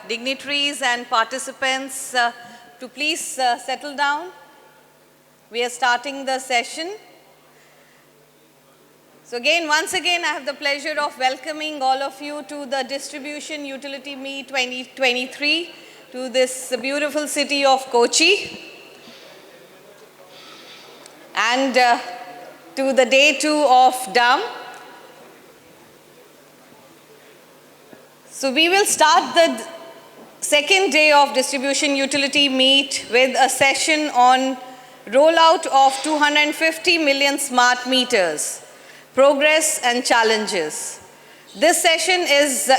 Dignitaries and participants to please settle down. We are starting the session. So once again, I have the pleasure of welcoming all of you to the Distribution Utility Meet 2023 to this beautiful city of Kochi. And to the day 2 of DUM. So we will start the second day of Distribution Utility Meet with a session on rollout of 250 million smart meters, progress and challenges. This session is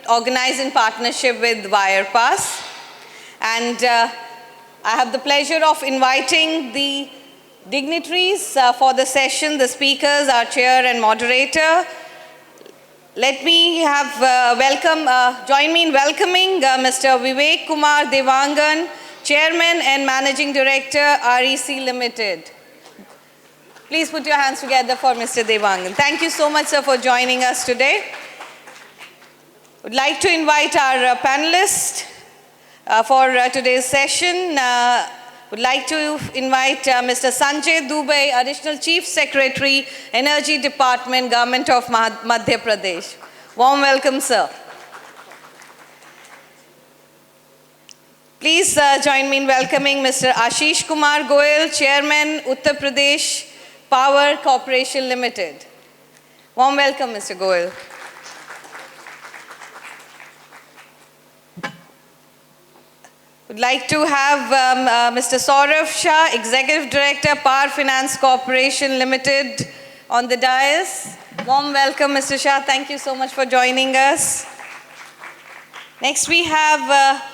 organized in partnership with Wirepass, and I have the pleasure of inviting the dignitaries for the session, the speakers, our chair and moderator. Let me join me in welcoming Mr. Vivek Kumar Devangan, Chairman and Managing Director, REC Limited. Please put your hands together for Mr. Devangan. Thank you so much, sir, for joining us today. Would like to invite our panelists for today's session. Would like to invite Mr. Sanjay Dubey, Additional Chief Secretary, Energy Department, Government of Madhya Pradesh. Warm welcome, sir. Please join me in welcoming Mr. Ashish Kumar Goyal, Chairman, Uttar Pradesh Power Corporation Limited. Warm welcome, Mr. Goyal. Would like to have Mr. Saurav Shah, Executive Director, Power Finance Corporation Limited, on the dais. Warm welcome, Mr. Shah. Thank you so much for joining us. Next, we have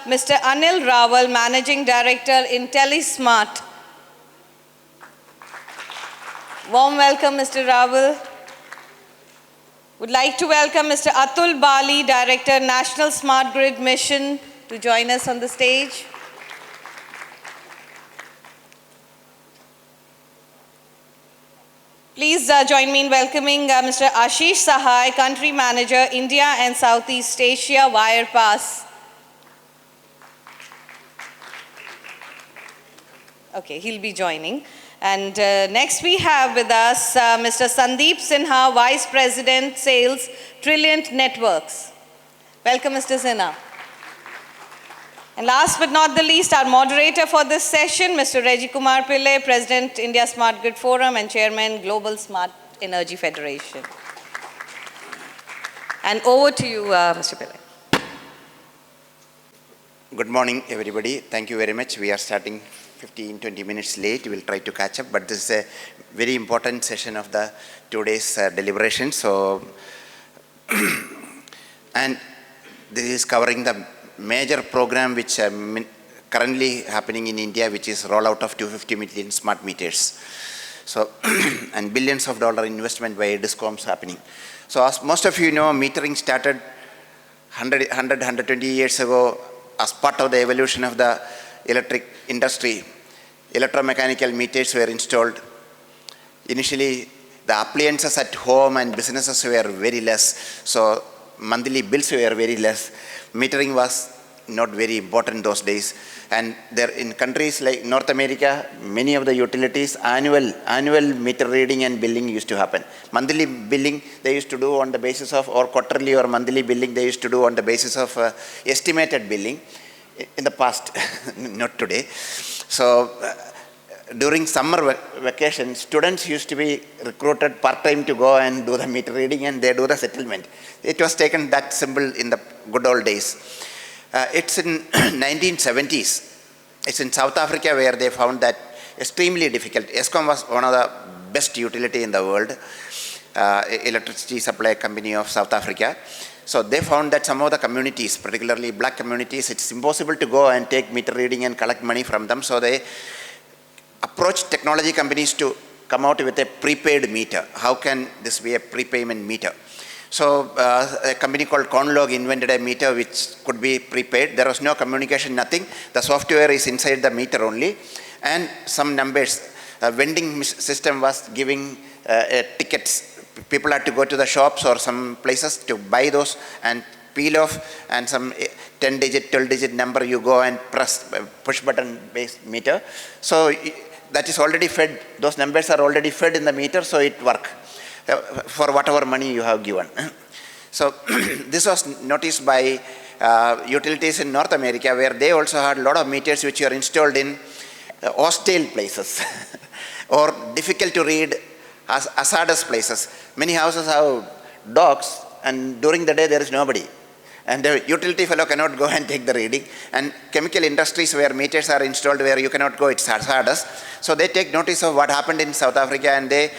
Mr. Anil Rawal, Managing Director, IntelliSmart. Warm welcome, Mr. Rawal. Would like to welcome Mr. Atul Bali, Director, National Smart Grid Mission, to join us on the stage. Please join me in welcoming Mr. Ashish Sahai, Country Manager, India and Southeast Asia, Wirepass. Okay, he'll be joining. And next we have with us Mr. Sandeep Sinha, Vice President, Sales, Trilliant Networks. Welcome, Mr. Sinha. And last but not the least, our moderator for this session, Mr. Reggie Kumar Pillai, President, India Smart Grid Forum and Chairman, Global Smart Energy Federation. And over to you, Mr. Pillai. Good morning, everybody. Thank you very much. We are starting 15-20 minutes late. We will try to catch up, but this is a very important session of the 2 days deliberation. So, and this is covering the major program which currently happening in India, which is rollout of 250 million smart meters. So, and billions of dollar investment by DISCOMs happening. So as most of you know, metering started 120 years ago as part of the evolution of the electric industry. Electromechanical meters were installed. Initially, the appliances at home and businesses were very less. So monthly bills were very less. Metering was not very important those days. And there in countries like North America, many of the utilities, annual meter reading and billing used to happen. Monthly billing they used to do on the basis of, or quarterly or monthly billing they used to do on the basis of estimated billing in the past, not today. So during summer vacation, students used to be recruited part-time to go and do the meter reading and they do the settlement. It was taken that simple in the good old days. It's in 1970s. It's in South Africa where they found that extremely difficult. ESCOM was one of the best utility in the world, electricity supply company of South Africa. So they found that some of the communities, particularly black communities, it's impossible to go and take meter reading and collect money from them. So they approached technology companies to come out with a prepaid meter. How can this be a prepayment meter? So a company called Conlog invented a meter which could be prepaid. There was no communication, nothing. The software is inside the meter only. And some numbers. A vending system was giving tickets. People had to go to the shops or some places to buy those and peel off, and some 10-digit, 12-digit number you go and press push button based meter. So that is already fed, those numbers are already fed in the meter, so it works for whatever money you have given. So this was noticed by utilities in North America, where they also had a lot of meters which are installed in hostile places or difficult to read hazardous places. Many houses have dogs, and during the day there is nobody, and the utility fellow cannot go and take the reading. And chemical industries where meters are installed where you cannot go, it's hazardous. So they take notice of what happened in South Africa, and they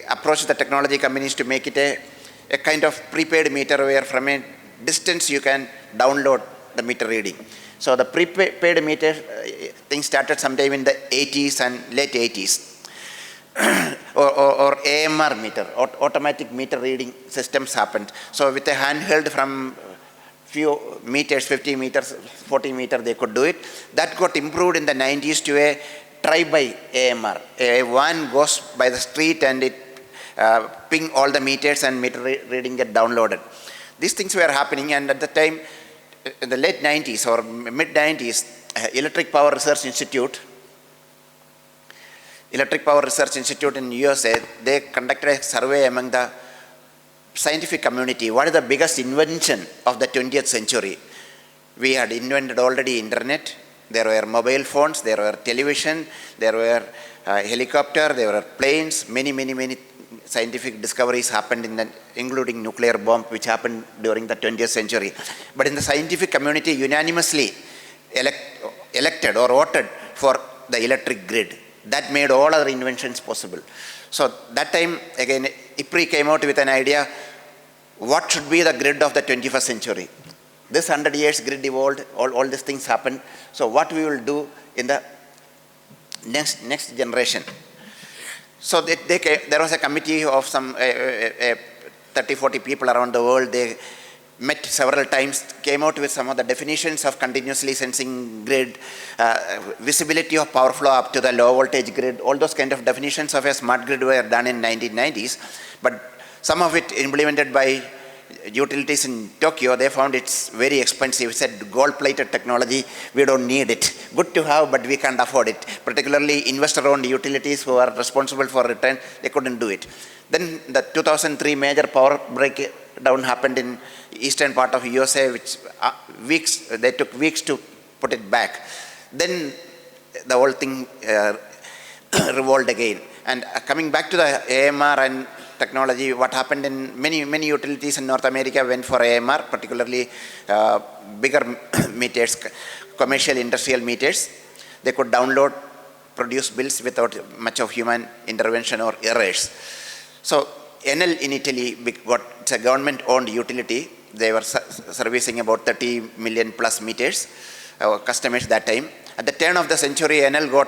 approach the technology companies to make it a kind of prepaid meter where from a distance you can download the meter reading. So the prepaid meter thing started sometime in the 80s and late 80s. or AMR meter, automatic meter reading systems happened. So with a handheld from few meters, 50 meters, 40 meters, they could do it. That got improved in the 90s to a try-by AMR. One goes by the street and it ping all the meters and meter reading get downloaded. These things were happening, and at the time, in the late 90s or mid 90s, Electric Power Research Institute in USA, they conducted a survey among the scientific community. What is the biggest invention of the 20th century? We had invented already internet, there were mobile phones, there were television, there were helicopter, there were planes, many scientific discoveries happened including nuclear bomb, which happened during the 20th century. But in the scientific community, unanimously elected or voted for the electric grid. That made all other inventions possible. So that time, again, IPRI came out with an idea, what should be the grid of the 21st century? This 100 years grid evolved, all these things happened. So what we will do in the next generation? So there was a committee of some 30-40 people around the world. They met several times, came out with some of the definitions of continuously sensing grid, visibility of power flow up to the low voltage grid. All those kind of definitions of a smart grid were done in 1990s, but some of it implemented by utilities in Tokyo. They found it's very expensive. Said gold-plated technology, we don't need it. Good to have, but we can't afford it. Particularly investor-owned utilities who are responsible for return, they couldn't do it. Then the 2003 major power breakdown happened in eastern part of USA, which they took weeks to put it back. Then the whole thing revolved again. And coming back to the AMR and technology, what happened in many utilities in North America went for AMR, particularly bigger meters, commercial industrial meters. They could download, produce bills without much of human intervention or errors. So Enel in Italy, it's a government-owned utility. They were servicing about 30 million plus meters, customers that time. At the turn of the century, Enel got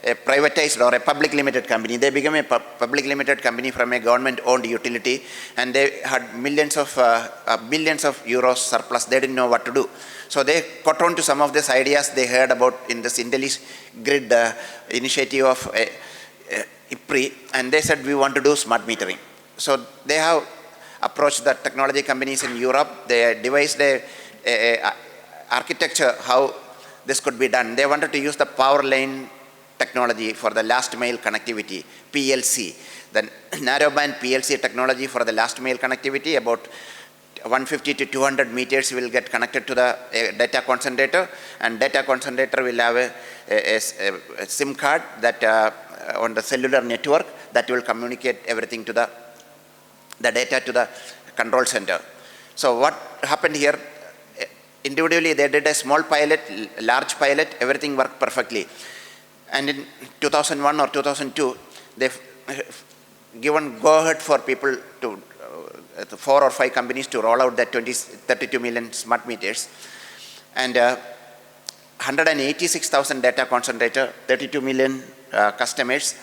a privatized or a public limited company. They became a public limited company from a government-owned utility, and they had billions of euros surplus. They didn't know what to do. So they caught on to some of these ideas they heard about in this IntelliGrid initiative of IPRI, and they said, we want to do smart metering. So they have approached the technology companies in Europe. They devised a architecture how this could be done. They wanted to use the power line technology for the last mile connectivity, PLC. The narrowband PLC technology for the last mile connectivity, about 150 to 200 meters will get connected to the data concentrator, and data concentrator will have a SIM card that on the cellular network that will communicate everything to the data to the control center. So what happened here, individually they did a small pilot, large pilot, everything worked perfectly. And in 2001 or 2002, they've given go-ahead for people to, 4 or 5 companies to roll out that 32 million smart meters. And 186,000 data concentrator, 32 million customers,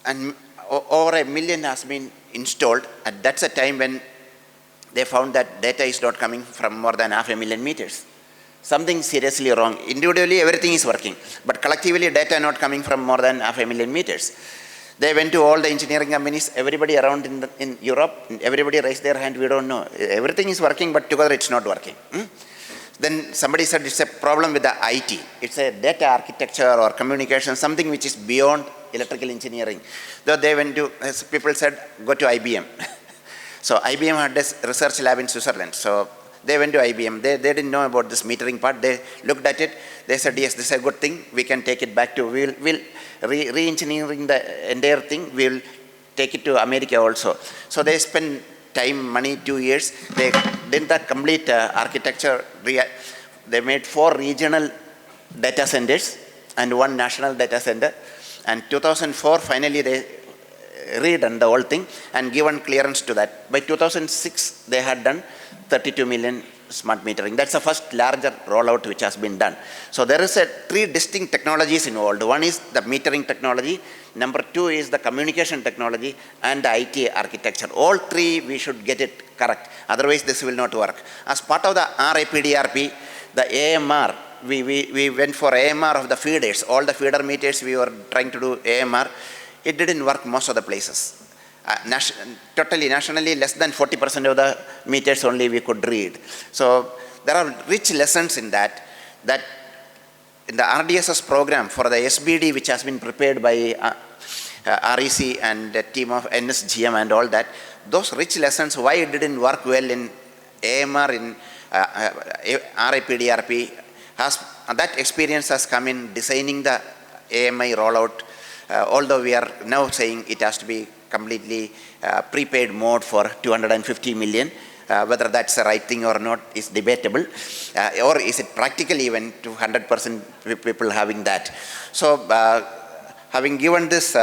and over 1 million has been installed. And that's a time when they found that data is not coming from more than 500,000 meters. Something seriously wrong. Individually, everything is working, but collectively, data not coming from more than 500,000 meters. They went to all the engineering companies, everybody around in Europe, everybody raised their hand, we don't know. Everything is working, but together it's not working. Then somebody said it's a problem with the IT. It's a data architecture or communication, something which is beyond electrical engineering. So they went to, as people said, go to IBM. So IBM had this research lab in Switzerland. So they went to IBM. They didn't know about this metering part. They looked at it. They said, yes, this is a good thing. We can take it back to, we'll re-engineering the entire thing. We'll take it to America also. So they spent time, money, 2 years. They did the complete architecture. They made 4 regional data centers and 1 national data center. And 2004, finally, they redone the whole thing and given clearance to that. By 2006, they had done 32 million smart metering. That's the first larger rollout which has been done. So there is 3 distinct technologies involved. One is the metering technology. Number 2 is the communication technology and the IT architecture. All 3 we should get it correct. Otherwise this will not work. As part of the RAPDRP, the AMR, we went for AMR of the feeders. All the feeder meters we were trying to do AMR. It didn't work most of the places. Totally nationally less than 40% of the meters only we could read. So there are rich lessons in that in the RDSS program for the SBD which has been prepared by REC and the team of ISGF and all that, those rich lessons why it didn't work well in AMR in RAPDRP, that experience has come in designing the AMI rollout, although we are now saying it has to be completely prepaid mode for 250 million. Whether that's the right thing or not is debatable. Or is it practical even to 100% people having that? So having given this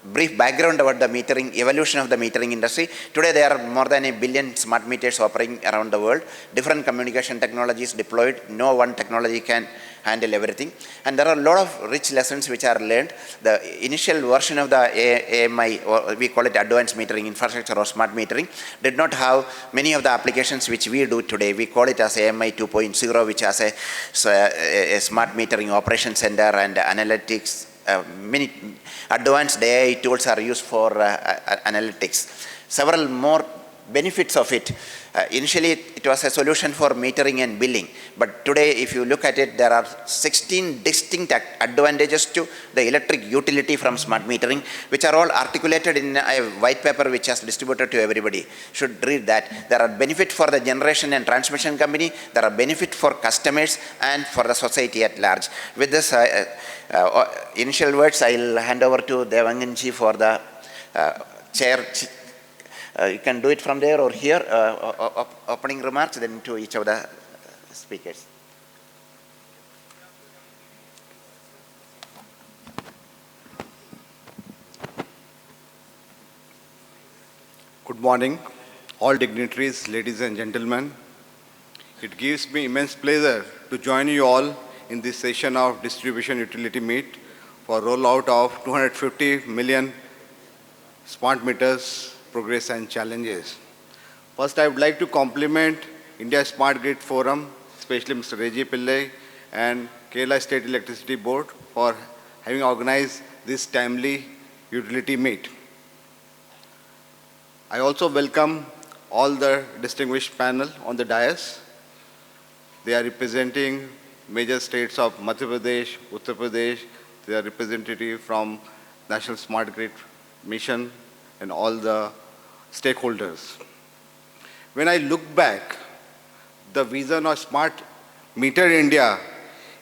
brief background about the metering, evolution of the metering industry, today there are more than 1 billion smart meters operating around the world. Different communication technologies deployed. No one technology can handle everything. And there are a lot of rich lessons which are learned. The initial version of the AMI, or we call it advanced metering infrastructure or smart metering, did not have many of the applications which we do today. We call it as AMI 2.0, which has a smart metering operation center and analytics. Many advanced AI tools are used for analytics. Several more benefits of it. Initially, it was a solution for metering and billing. But today, if you look at it, there are 16 distinct advantages to the electric utility from smart metering, which are all articulated in a white paper which has distributed to everybody. Should read that. There are benefits for the generation and transmission company. There are benefits for customers and for the society at large. With this initial words, I'll hand over to Devanganji for the chair. You can do it from there or here, opening remarks, then to each of the speakers. Good morning, all dignitaries, ladies and gentlemen. It gives me immense pleasure to join you all in this session of Distribution Utility Meet for rollout of 250 million smart meters, progress and challenges. First, I would like to compliment India Smart Grid Forum, especially Mr. Reji Pillai and Kerela State Electricity Board for having organized this timely utility meet. I also welcome all the distinguished panel on the dais. They are representing major states of Madhya Pradesh, Uttar Pradesh. They are representative from National Smart Grid Mission and all the stakeholders. When I look back, the vision of Smart Meter India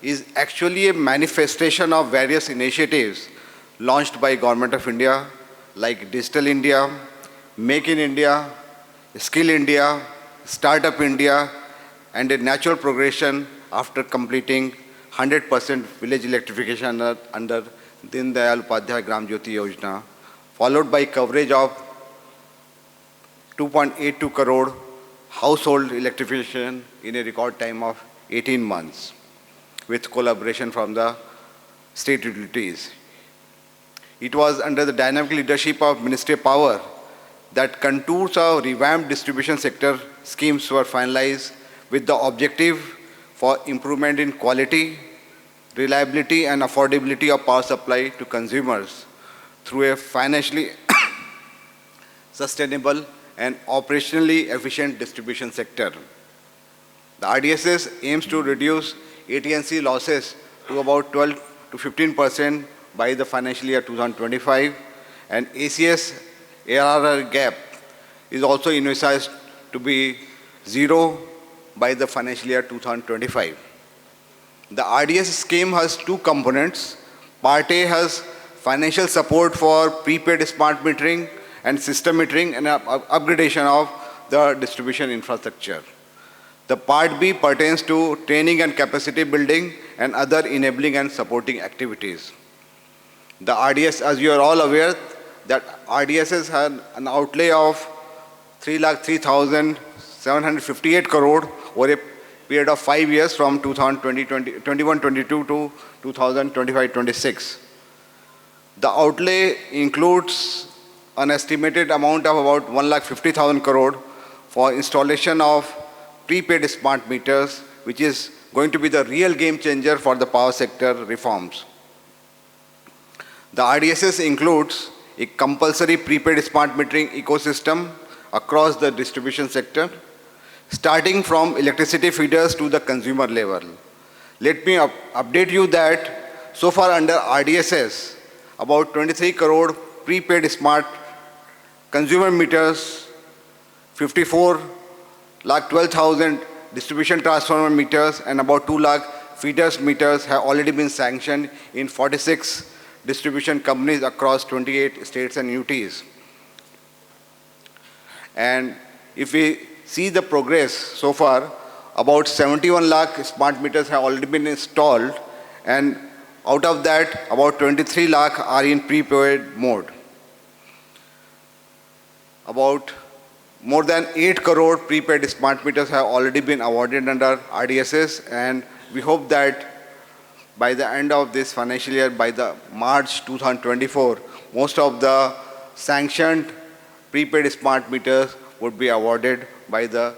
is actually a manifestation of various initiatives launched by Government of India, like Digital India, Make in India, Skill India, Startup India, and a natural progression after completing 100% village electrification under Din Dayal Upadhyay Gram Jyoti Yojana, followed by coverage of 2.82 crore household electrification in a record time of 18 months, with collaboration from the state utilities. It was under the dynamic leadership of Ministry of Power that contours of revamped distribution sector schemes were finalized with the objective for improvement in quality, reliability and affordability of power supply to consumers through a financially sustainable and operationally efficient distribution sector. The RDSS aims to reduce AT&C losses to about 12 to 15% by the financial year 2025, and ACS ARR gap is also envisaged to be zero by the financial year 2025. The RDS scheme has two components. Part A has financial support for prepaid smart metering and system metering and upgradation of the distribution infrastructure. The Part B pertains to training and capacity building and other enabling and supporting activities. The RDS, as you are all aware, that RDSs had an outlay of 3,03,758 crore over a period of 5 years from 2021-22 to 2025-26. The outlay includes an estimated amount of about 1,50,000 crore for installation of prepaid smart meters, which is going to be the real game changer for the power sector reforms. The RDSS includes a compulsory prepaid smart metering ecosystem across the distribution sector, starting from electricity feeders to the consumer level. Let me update you that so far under RDSS, about 23 crore prepaid smart consumer meters, 54,12,000 distribution transformer meters, and about 2 lakh feeders meters have already been sanctioned in 46 distribution companies across 28 states and UTs. And if we see the progress so far, about 71 lakh smart meters have already been installed, and out of that, about 23 lakh are in prepaid mode. About more than 8 crore prepaid smart meters have already been awarded under RDSS, and we hope that by the end of this financial year, by the March 2024, most of the sanctioned prepaid smart meters would be awarded by the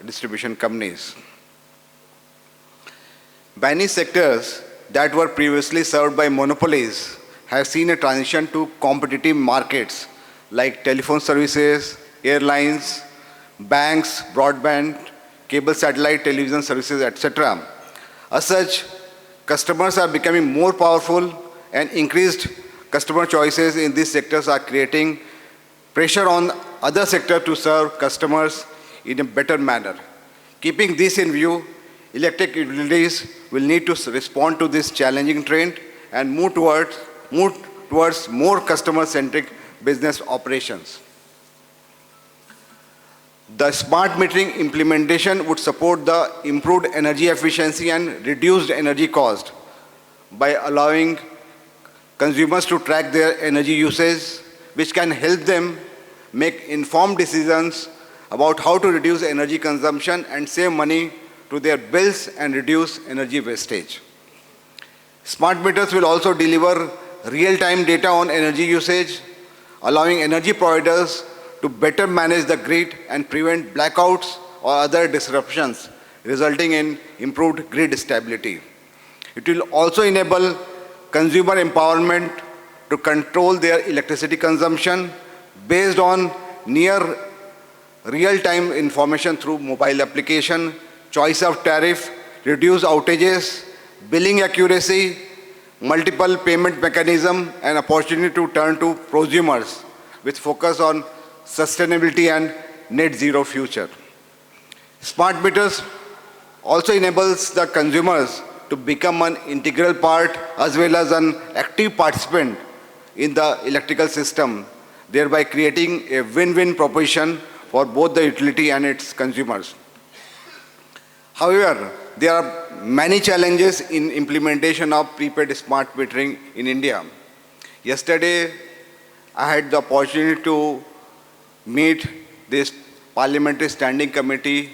distribution companies. Many sectors that were previously served by monopolies have seen a transition to competitive markets like telephone services, airlines, banks, broadband, cable satellite television services, etc. As such, customers are becoming more powerful, and increased customer choices in these sectors are creating pressure on other sectors to serve customers in a better manner. Keeping this in view, electric utilities will need to respond to this challenging trend and move towards more customer-centric business operations. The smart metering implementation would support the improved energy efficiency and reduced energy cost by allowing consumers to track their energy usage, which can help them make informed decisions about how to reduce energy consumption and save money to their bills and reduce energy wastage. Smart meters will also deliver real-time data on energy usage, allowing energy providers to better manage the grid and prevent blackouts or other disruptions, resulting in improved grid stability. It will also enable consumer empowerment to control their electricity consumption based on near real-time information through mobile application, choice of tariff, reduced outages, billing accuracy, multiple payment mechanism, and opportunity to turn to prosumers with focus on sustainability and net zero future. Smart meters also enables the consumers to become an integral part as well as an active participant in the electrical system, thereby creating a win-win proposition for both the utility and its consumers. However, there are many challenges in implementation of prepaid smart metering in India. Yesterday, I had the opportunity to meet this Parliamentary Standing Committee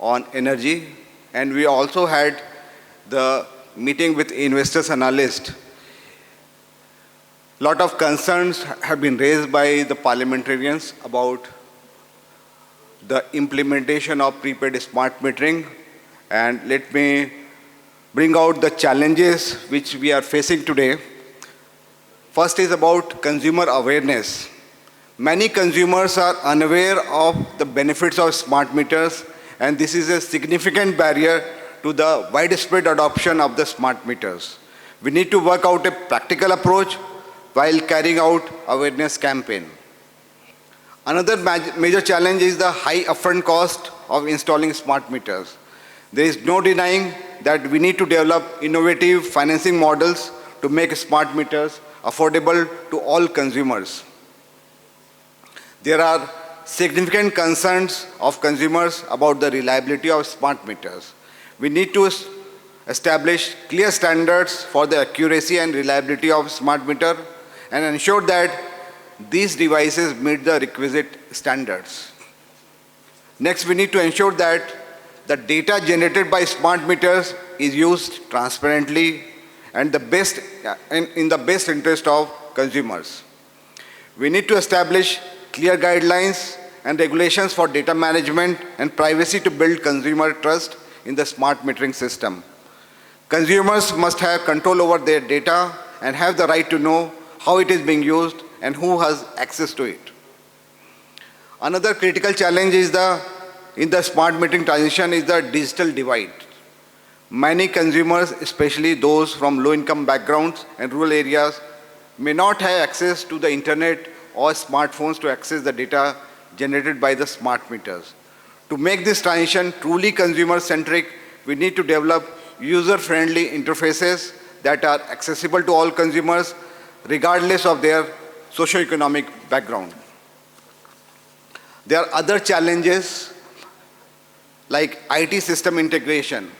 on Energy, and we also had the meeting with investors analysts. A lot of concerns have been raised by the parliamentarians about the implementation of prepaid smart metering, and let me bring out the challenges which we are facing today. First is about consumer awareness. Many consumers are unaware of the benefits of smart meters, and this is a significant barrier to the widespread adoption of the smart meters. We need to work out a practical approach while carrying out awareness campaign. Another major challenge is the high upfront cost of installing smart meters. There is no denying that we need to develop innovative financing models to make smart meters affordable to all consumers. There are significant concerns of consumers about the reliability of smart meters. We need to establish clear standards for the accuracy and reliability of smart meter and ensure that these devices meet the requisite standards. Next, we need to ensure that the data generated by smart meters is used transparently and in the best interest of consumers. We need to establish clear guidelines and regulations for data management and privacy to build consumer trust in the smart metering system. Consumers must have control over their data and have the right to know how it is being used and who has access to it. Another critical challenge is in the smart metering transition is the digital divide. Many consumers, especially those from low-income backgrounds and rural areas, may not have access to the internet or smartphones to access the data generated by the smart meters. To make this transition truly consumer-centric, we need to develop user-friendly interfaces that are accessible to all consumers, regardless of their socioeconomic background. There are other challenges like IT system integration.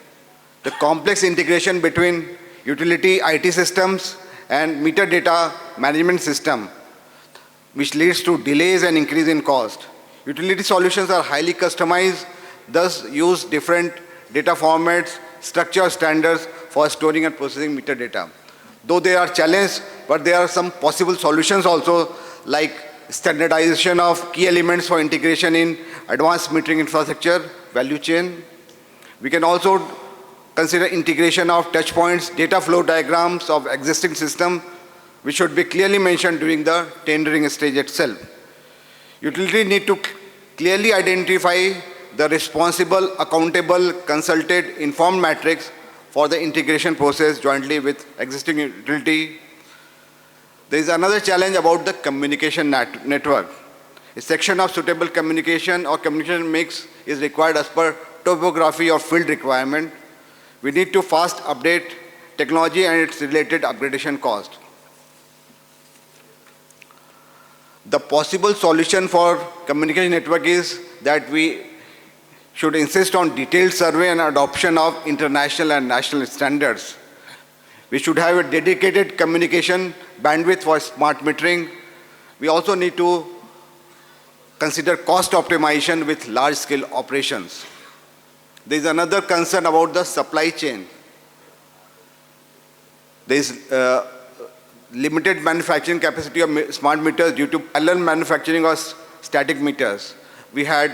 The complex integration between utility IT systems and meter data management system, which leads to delays and increase in cost. Utility solutions are highly customized, thus use different data formats, structure standards for storing and processing meter data. Though they are challenged, but there are some possible solutions also, like standardization of key elements for integration in advanced metering infrastructure, value chain. We can also consider integration of touch points, data flow diagrams of existing system, which should be clearly mentioned during the tendering stage itself. Utilities need to clearly identify the responsible, accountable, consulted, informed matrix for the integration process jointly with existing utility. There is another challenge about the communication network. A section of suitable communication or communication mix is required as per topography or field requirement. We need to fast update technology and its related upgradation cost. The possible solution for communication network is that we should insist on detailed survey and adoption of international and national standards. We should have a dedicated communication bandwidth for smart metering. We also need to consider cost optimization with large-scale operations. There is another concern about the supply chain. There is limited manufacturing capacity of smart meters due to parallel manufacturing of static meters. We had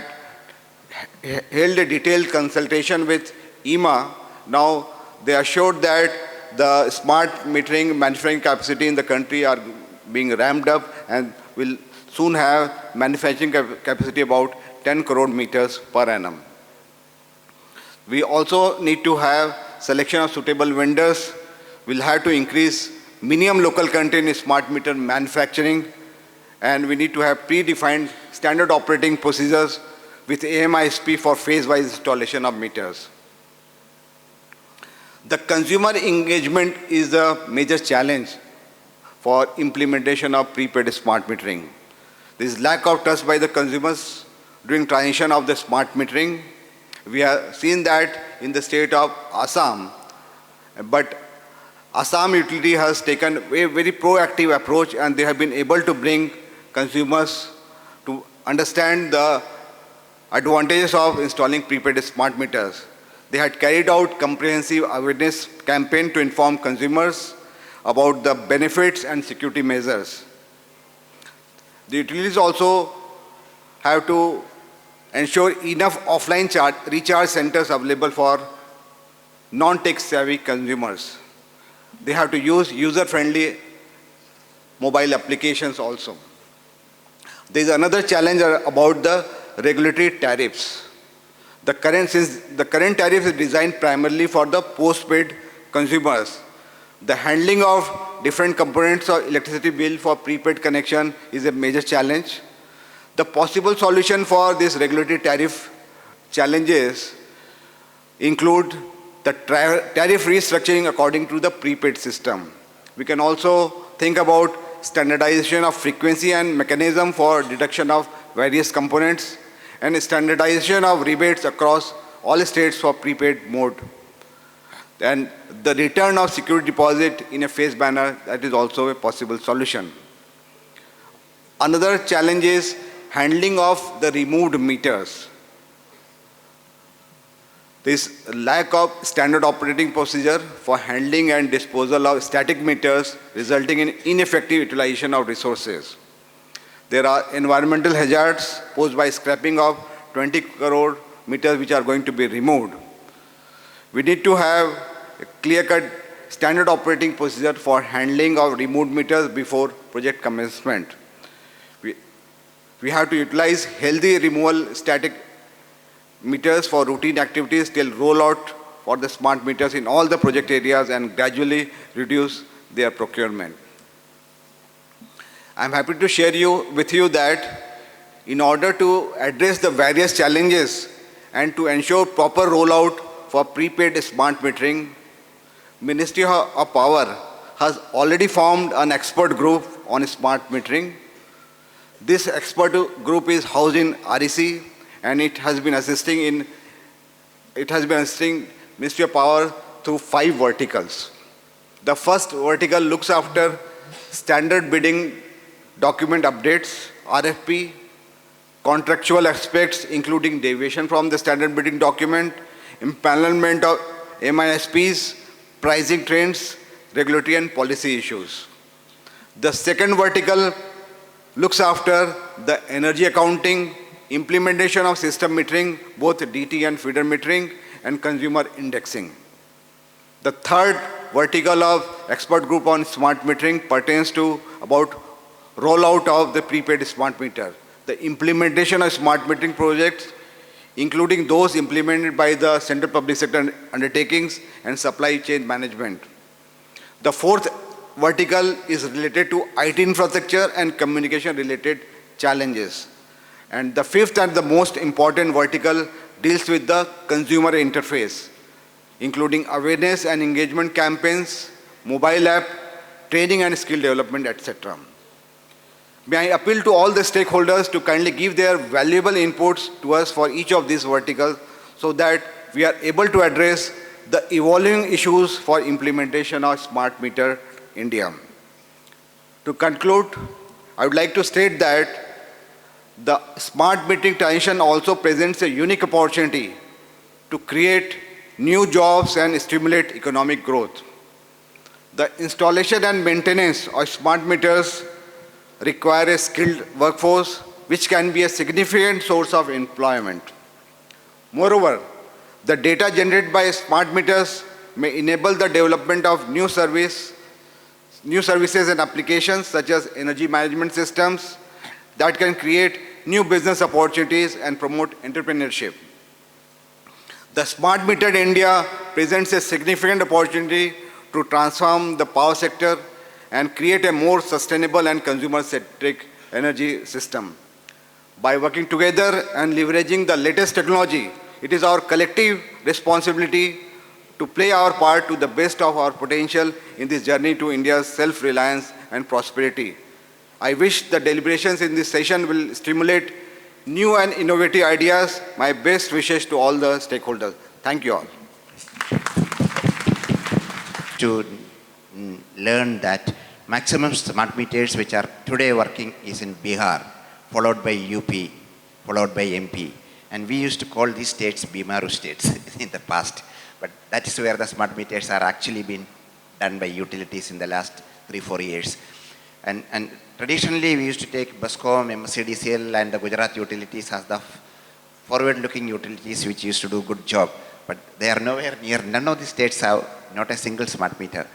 held a detailed consultation with EMA. Now they assured that the smart metering manufacturing capacity in the country are being ramped up and will soon have manufacturing capacity about 10 crore meters per annum. We also need to have selection of suitable vendors. We'll have to increase minimum local content in smart meter manufacturing, and we need to have predefined standard operating procedures with AMISP for phase-wise installation of meters. The consumer engagement is a major challenge for implementation of prepaid smart metering. There is lack of trust by the consumers during transition of the smart metering. We have seen that in the state of Assam, but Assam utility has taken a very proactive approach, and they have been able to bring consumers to understand the advantages of installing prepaid smart meters. They had carried out comprehensive awareness campaign to inform consumers about the benefits and security measures. The utilities also have to ensure enough offline recharge centers available for non-tech savvy consumers. They have to use user-friendly mobile applications also. There is another challenge about the regulatory tariffs. Since the current tariff is designed primarily for the postpaid consumers, the handling of different components of electricity bill for prepaid connection is a major challenge. The possible solution for this regulatory tariff challenges include the tariff restructuring according to the prepaid system. We can also think about standardization of frequency and mechanism for deduction of various components, and standardization of rebates across all states for prepaid mode. And the return of security deposit in a phased manner, that is also a possible solution. Another challenge is handling of the removed meters. There is lack of standard operating procedure for handling and disposal of static meters, resulting in ineffective utilization of resources. There are environmental hazards posed by scrapping of 20 crore meters which are going to be removed. We need to have a clear-cut standard operating procedure for handling of removed meters before project commencement. We have to utilize healthy removal static meters for routine activities till rollout for the smart meters in all the project areas and gradually reduce their procurement. I'm happy to share with you that in order to address the various challenges and to ensure proper rollout for prepaid smart metering, Ministry of Power has already formed an expert group on smart metering. This expert group is housed in REC, and it has been assisting Ministry of Power through 5 verticals. The first vertical looks after standard bidding document updates, RFP, contractual aspects including deviation from the standard bidding document, empanelment of MISPs, pricing trends, regulatory and policy issues. The second vertical looks after the energy accounting, implementation of system metering, both DT and feeder metering, and consumer indexing. The third vertical of expert group on smart metering pertains to about rollout of the prepaid smart meter, the implementation of smart metering projects, including those implemented by the central public sector undertakings and supply chain management. The fourth vertical is related to IT infrastructure and communication related challenges. And the fifth and the most important vertical deals with the consumer interface, including awareness and engagement campaigns, mobile app, training and skill development, etc. May I appeal to all the stakeholders to kindly give their valuable inputs to us for each of these verticals so that we are able to address the evolving issues for implementation of Smart Meter India. To conclude, I would like to state that the smart metering transition also presents a unique opportunity to create new jobs and stimulate economic growth. The installation and maintenance of smart meters require a skilled workforce, which can be a significant source of employment. Moreover, the data generated by smart meters may enable the development of new services and applications such as energy management systems that can create new business opportunities and promote entrepreneurship. The Smart Meter India presents a significant opportunity to transform the power sector and create a more sustainable and consumer-centric energy system. By working together and leveraging the latest technology, it is our collective responsibility to play our part to the best of our potential in this journey to India's self-reliance and prosperity. I wish the deliberations in this session will stimulate new and innovative ideas. My best wishes to all the stakeholders. Thank you all. To learn that maximum smart meters which are today working is in Bihar, followed by UP, followed by MP. And we used to call these states Bimaru states in the past. But that is where the smart meters are actually being done by utilities in the last 3-4 years. And traditionally we used to take BUSCOM, MSCDCL and the Gujarat utilities as the forward-looking utilities which used to do good job. But they are nowhere near, none of the states have not a single smart meter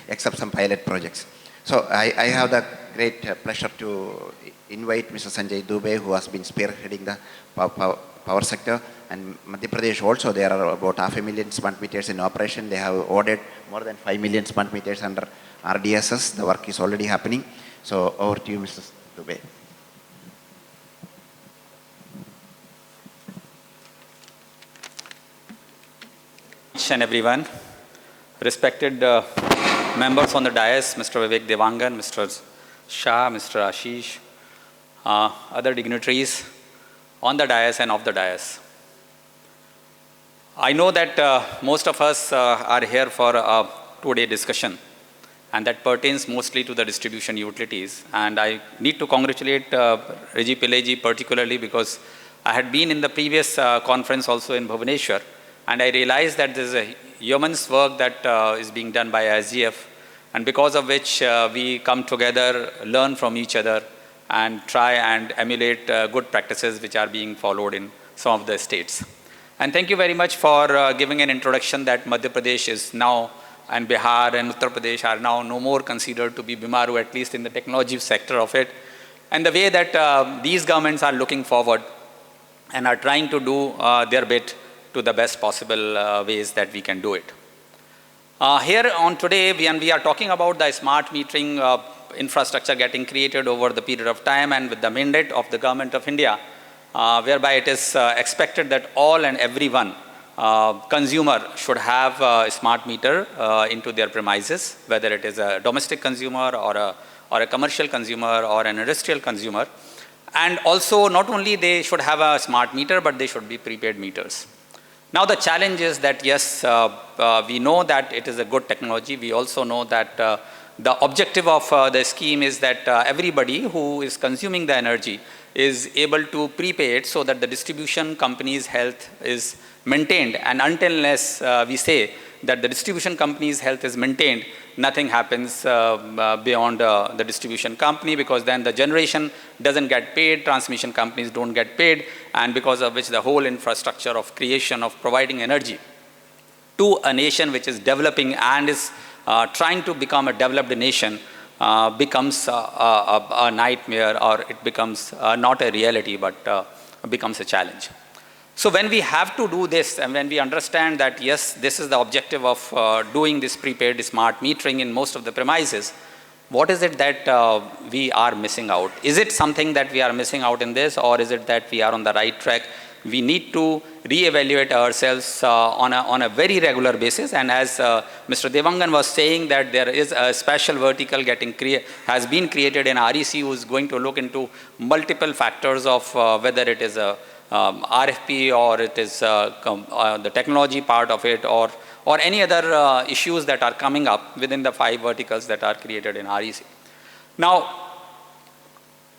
except some pilot projects. So I have the great pleasure to invite Mr. Sanjay Dubey, who has been spearheading the power sector. And Madhya Pradesh also, there are about 500,000 smart meters in operation. They have ordered more than 5 million smart meters under RDSS. The work is already happening. So over to you, Mr. Dubey. And everyone, respected members on the dais, Mr. Vivek Devangan, Mr. Shah, Mr. Ashish, other dignitaries on the dais and off the dais. I know that most of us are here for a two-day discussion, and that pertains mostly to the distribution utilities. And I need to congratulate Reji Pillaiji particularly because I had been in the previous conference also in Bhubaneswar, and I realized that there is a yeoman's work that is being done by ISGF, and because of which we come together, learn from each other, and try and emulate good practices which are being followed in some of the states. And thank you very much for giving an introduction that Madhya Pradesh is now, and Bihar and Uttar Pradesh are now no more considered to be Bimaru, at least in the technology sector of it. And the way that these governments are looking forward and are trying to do their bit to the best possible ways that we can do it. Here on today, we are talking about the smart metering infrastructure getting created over the period of time, and with the mandate of the Government of India, whereby it is expected that all and everyone, consumer should have a smart meter into their premises, whether it is a domestic consumer or a commercial consumer or an industrial consumer. And also, not only they should have a smart meter, but they should be prepaid meters. Now the challenge is that yes, we know that it is a good technology. We also know that the objective of the scheme is that everybody who is consuming the energy is able to prepay it so that the distribution company's health is maintained. And until unless we say that the distribution company's health is maintained, nothing happens beyond the distribution company, because then the generation doesn't get paid, transmission companies don't get paid, and because of which the whole infrastructure of creation of providing energy to a nation which is developing and is trying to become a developed nation becomes a nightmare, or it becomes not a reality, but becomes a challenge. So when we have to do this, and when we understand that yes, this is the objective of doing this prepaid smart metering in most of the premises, what is it that we are missing out? Is it something that we are missing out in this, or is it that we are on the right track? We need to reevaluate ourselves on a very regular basis. And as Mr. Devangan was saying, that there is a special vertical has been created in REC, who is going to look into multiple factors of whether it is a RFP, or it is the technology part of it, or any other issues that are coming up within the 5 verticals that are created in REC. Now,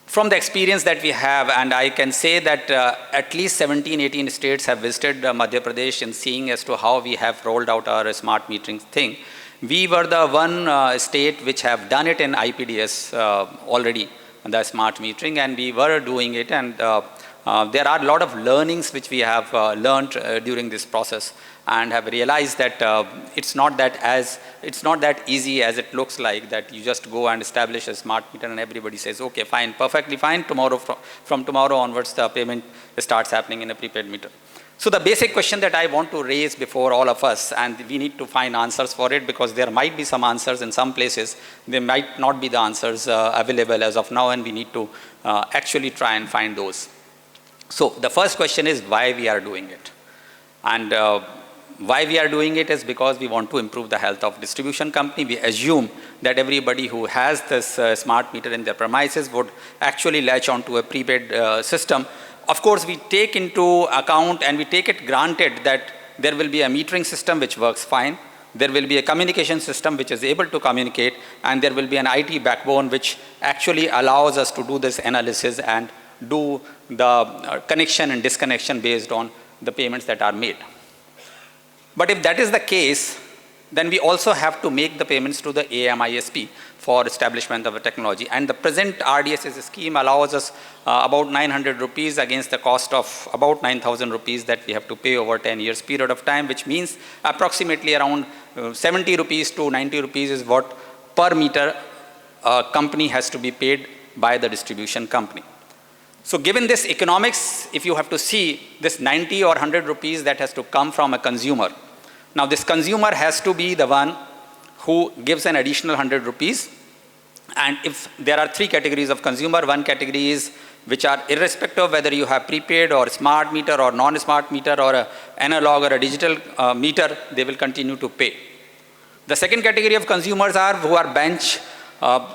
from the experience that we have, and I can say that at least 17, 18 states have visited Madhya Pradesh in seeing as to how we have rolled out our smart metering thing. We were the one state which have done it in IPDS already, the smart metering, and we were doing it, and there are a lot of learnings which we have learned during this process, and have realized that it's not that easy as it looks like, that you just go and establish a smart meter and everybody says, okay, fine, perfectly fine, tomorrow, from tomorrow onwards the payment starts happening in a prepaid meter. So the basic question that I want to raise before all of us, and we need to find answers for it, because there might be some answers in some places, there might not be the answers available as of now, and we need to actually try and find those. So the first question is why we are doing it. And why we are doing it is because we want to improve the health of distribution company. We assume that everybody who has this smart meter in their premises would actually latch onto a prepaid system. Of course, we take into account and we take it granted that there will be a metering system which works fine. There will be a communication system which is able to communicate, and there will be an IT backbone which actually allows us to do this analysis and do the connection and disconnection based on the payments that are made. But if that is the case, then we also have to make the payments to the AMISP for establishment of a technology. And the present RDSS scheme allows us about 900 rupees against the cost of about 9,000 rupees that we have to pay over 10 years period of time, which means approximately around 70 rupees to 90 rupees is what per meter company has to be paid by the distribution company. So given this economics, if you have to see this 90 or 100 rupees that has to come from a consumer. Now this consumer has to be the one who gives an additional 100 rupees. And if there are three categories of consumer, one category is which are irrespective of whether you have prepaid or smart meter or non-smart meter or an analog or a digital meter, they will continue to pay. The second category of consumers are who are bench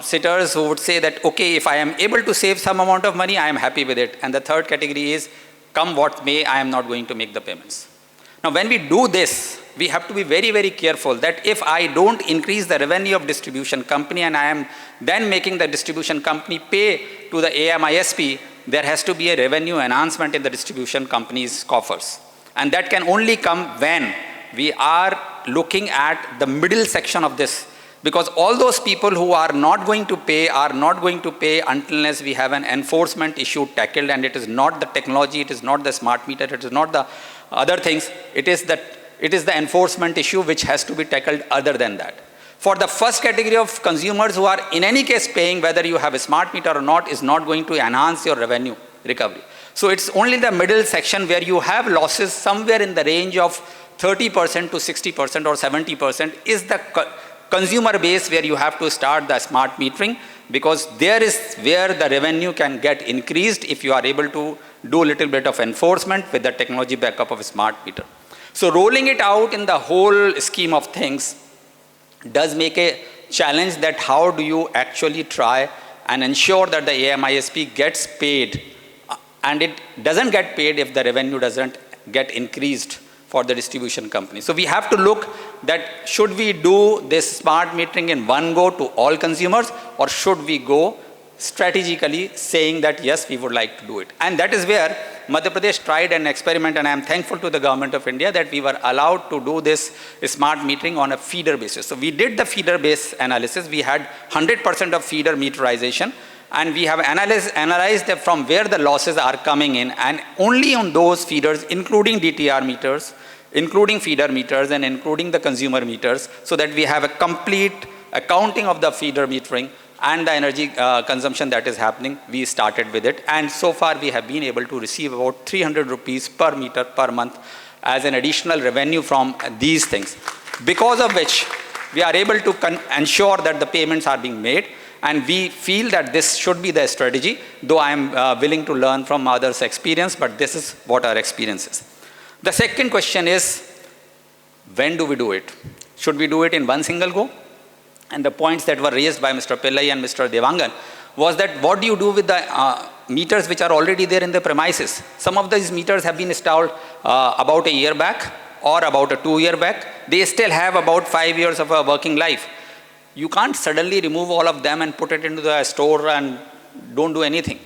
sitters who would say that, okay, if I am able to save some amount of money, I am happy with it. And the third category is, come what may, I am not going to make the payments. Now, when we do this, we have to be very, very careful that if I don't increase the revenue of distribution company and I am then making the distribution company pay to the AMISP, there has to be a revenue enhancement in the distribution company's coffers. And that can only come when we are looking at the middle section of this. Because all those people who are not going to pay unless we have an enforcement issue tackled, and it is not the technology, it is not the smart meter, it is not the other things, it is the enforcement issue which has to be tackled other than that. For the first category of consumers who are in any case paying, whether you have a smart meter or not, is not going to enhance your revenue recovery. So it's only the middle section where you have losses somewhere in the range of 30% to 60% or 70% is the consumer base where you have to start the smart metering, because there is where the revenue can get increased if you are able to do a little bit of enforcement with the technology backup of a smart meter. So rolling it out in the whole scheme of things does make a challenge that how do you actually try and ensure that the AMISP gets paid, and it doesn't get paid if the revenue doesn't get increased for the distribution company. So we have to look that should we do this smart metering in one go to all consumers, or should we go strategically saying that yes, we would like to do it. And that is where Madhya Pradesh tried an experiment, and I am thankful to the government of India that we were allowed to do this smart metering on a feeder basis. So we did the feeder base analysis. We had 100% of feeder meterization, and we have analyzed from where the losses are coming in, and only on those feeders, including DTR meters, including feeder meters, and including the consumer meters, so that we have a complete accounting of the feeder metering and the energy consumption that is happening. We started with it, and so far we have been able to receive about 300 rupees per meter per month as an additional revenue from these things, because of which we are able to ensure that the payments are being made. And we feel that this should be the strategy, though I am willing to learn from others' experience, but this is what our experience is. The second question is, when do we do it? Should we do it in one single go? And the points that were raised by Mr. Pillai and Mr. Devangan was that what do you do with the meters which are already there in the premises? Some of these meters have been installed about a year back or about a 2 year back. They still have about 5 years of a working life. You can't suddenly remove all of them and put it into the store and don't do anything.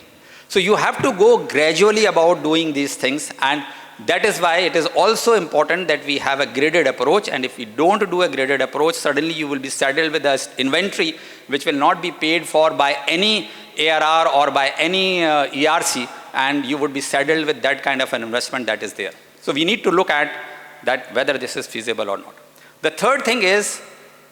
So you have to go gradually about doing these things, and that is why it is also important that we have a graded approach. And if we don't do a graded approach, suddenly you will be saddled with an inventory which will not be paid for by any ARR or by any ERC, and you would be saddled with that kind of an investment that is there. So we need to look at that whether this is feasible or not. The third thing is,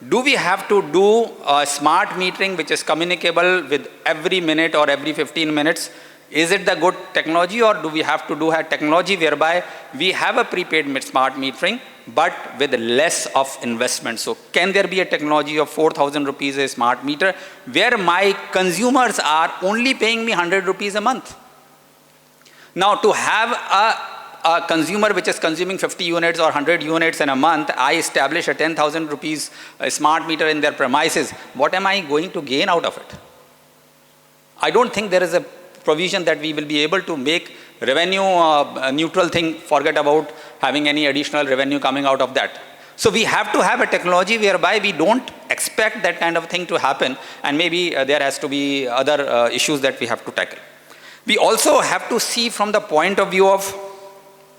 do we have to do a smart metering which is communicable with every minute or every 15 minutes? Is it the good technology, or do we have to do a technology whereby we have a prepaid smart metering but with less of investment? So can there be a technology of 4,000 rupees a smart meter where my consumers are only paying me 100 rupees a month? Now to have a consumer which is consuming 50 units or 100 units in a month, I establish a 10,000 rupees smart meter in their premises. What am I going to gain out of it? I don't think there is a provision that we will be able to make revenue neutral thing, forget about having any additional revenue coming out of that. So we have to have a technology whereby we don't expect that kind of thing to happen, and maybe there has to be other issues that we have to tackle. We also have to see from the point of view of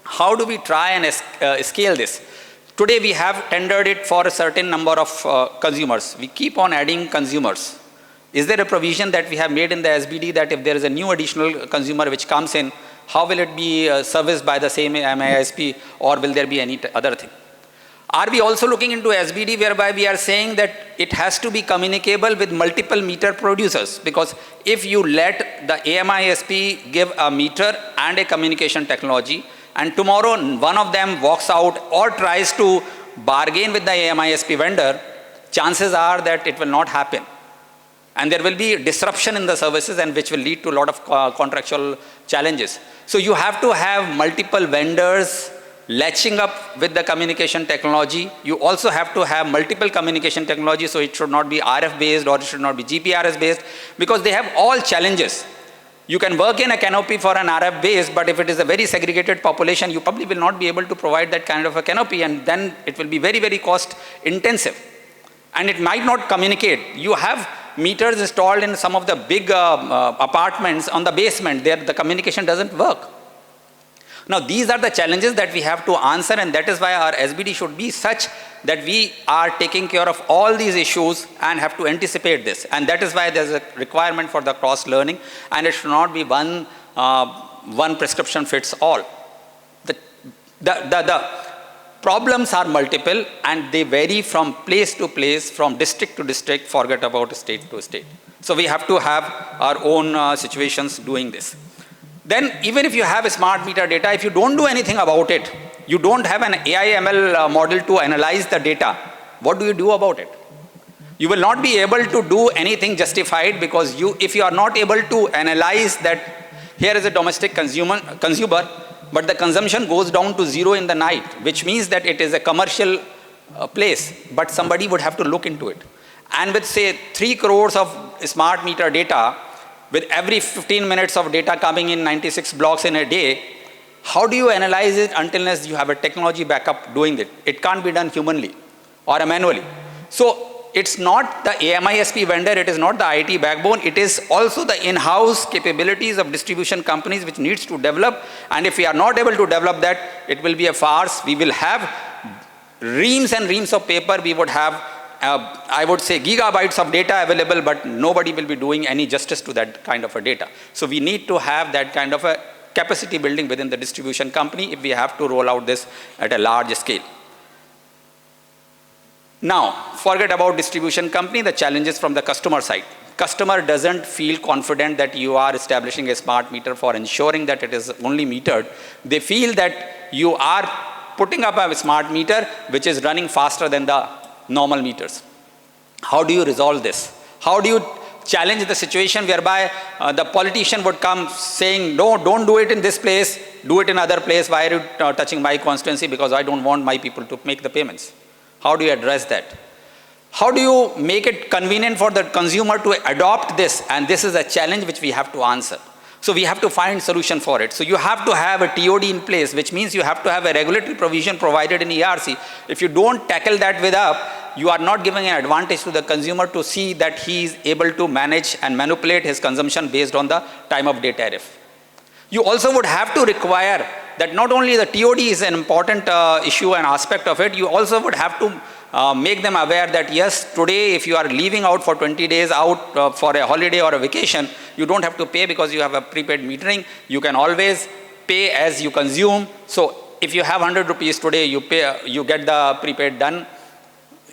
how do we try and scale this. Today we have tendered it for a certain number of consumers. We keep on adding consumers. Is there a provision that we have made in the SBD that if there is a new additional consumer which comes in, how will it be serviced by the same MISP, or will there be any other thing? Are we also looking into SBD whereby we are saying that it has to be communicable with multiple meter producers? Because if you let the AMISP give a meter and a communication technology, and tomorrow one of them walks out or tries to bargain with the AMISP vendor, chances are that it will not happen. And there will be disruption in the services, and which will lead to a lot of contractual challenges. So you have to have multiple vendors latching up with the communication technology. You also have to have multiple communication technology, so it should not be RF based or it should not be GPRS based, because they have all challenges. You can work in a canopy for an RF base, but if it is a very segregated population, you probably will not be able to provide that kind of a canopy, and then it will be very, very cost intensive. And it might not communicate. You have meters installed in some of the big apartments on the basement. There the communication doesn't work. Now these are the challenges that we have to answer, and that is why our SBD should be such that we are taking care of all these issues and have to anticipate this. And that is why there is a requirement for the cross-learning, and it should not be one prescription fits all. The problems are multiple, and they vary from place to place, from district to district, forget about state to state. So we have to have our own situations doing this. Then even if you have a smart meter data, if you don't do anything about it, you don't have an AI/ML model to analyze the data, what do you do about it? You will not be able to do anything justified, because if you are not able to analyze that here is a domestic consumer, but the consumption goes down to zero in the night, which means that it is a commercial place, but somebody would have to look into it. And with say 3 crores of smart meter data, with every 15 minutes of data coming in 96 blocks in a day, how do you analyze it unless you have a technology backup doing it? It can't be done humanly or manually. So it's not the AMISP vendor, it is not the IT backbone, it is also the in-house capabilities of distribution companies which needs to develop. And if we are not able to develop that, it will be a farce. We will have reams and reams of paper. We would have I would say gigabytes of data available, but nobody will be doing any justice to that kind of a data. So we need to have that kind of a capacity building within the distribution company if we have to roll out this at a large scale. Now, forget about distribution company, the challenges from the customer side. Customer doesn't feel confident that you are establishing a smart meter for ensuring that it is only metered. They feel that you are putting up a smart meter which is running faster than the normal meters. How do you resolve this? How do you challenge the situation whereby the politician would come saying, no, don't do it in this place, do it in other place, why are you touching my constituency, because I don't want my people to make the payments? How do you address that? How do you make it convenient for the consumer to adopt this? And this is a challenge which we have to answer. So we have to find solution for it. So you have to have a TOD in place, which means you have to have a regulatory provision provided in ERC. If you don't tackle that with up, you are not giving an advantage to the consumer to see that he is able to manage and manipulate his consumption based on the time of day tariff. You also would have to require that not only the TOD is an important issue and aspect of it, you also would have to make them aware that yes, today if you are leaving out for 20 days out for a holiday or a vacation, you don't have to pay because you have a prepaid metering. You can always pay as you consume. So if you have 100 rupees today, you get the prepaid done,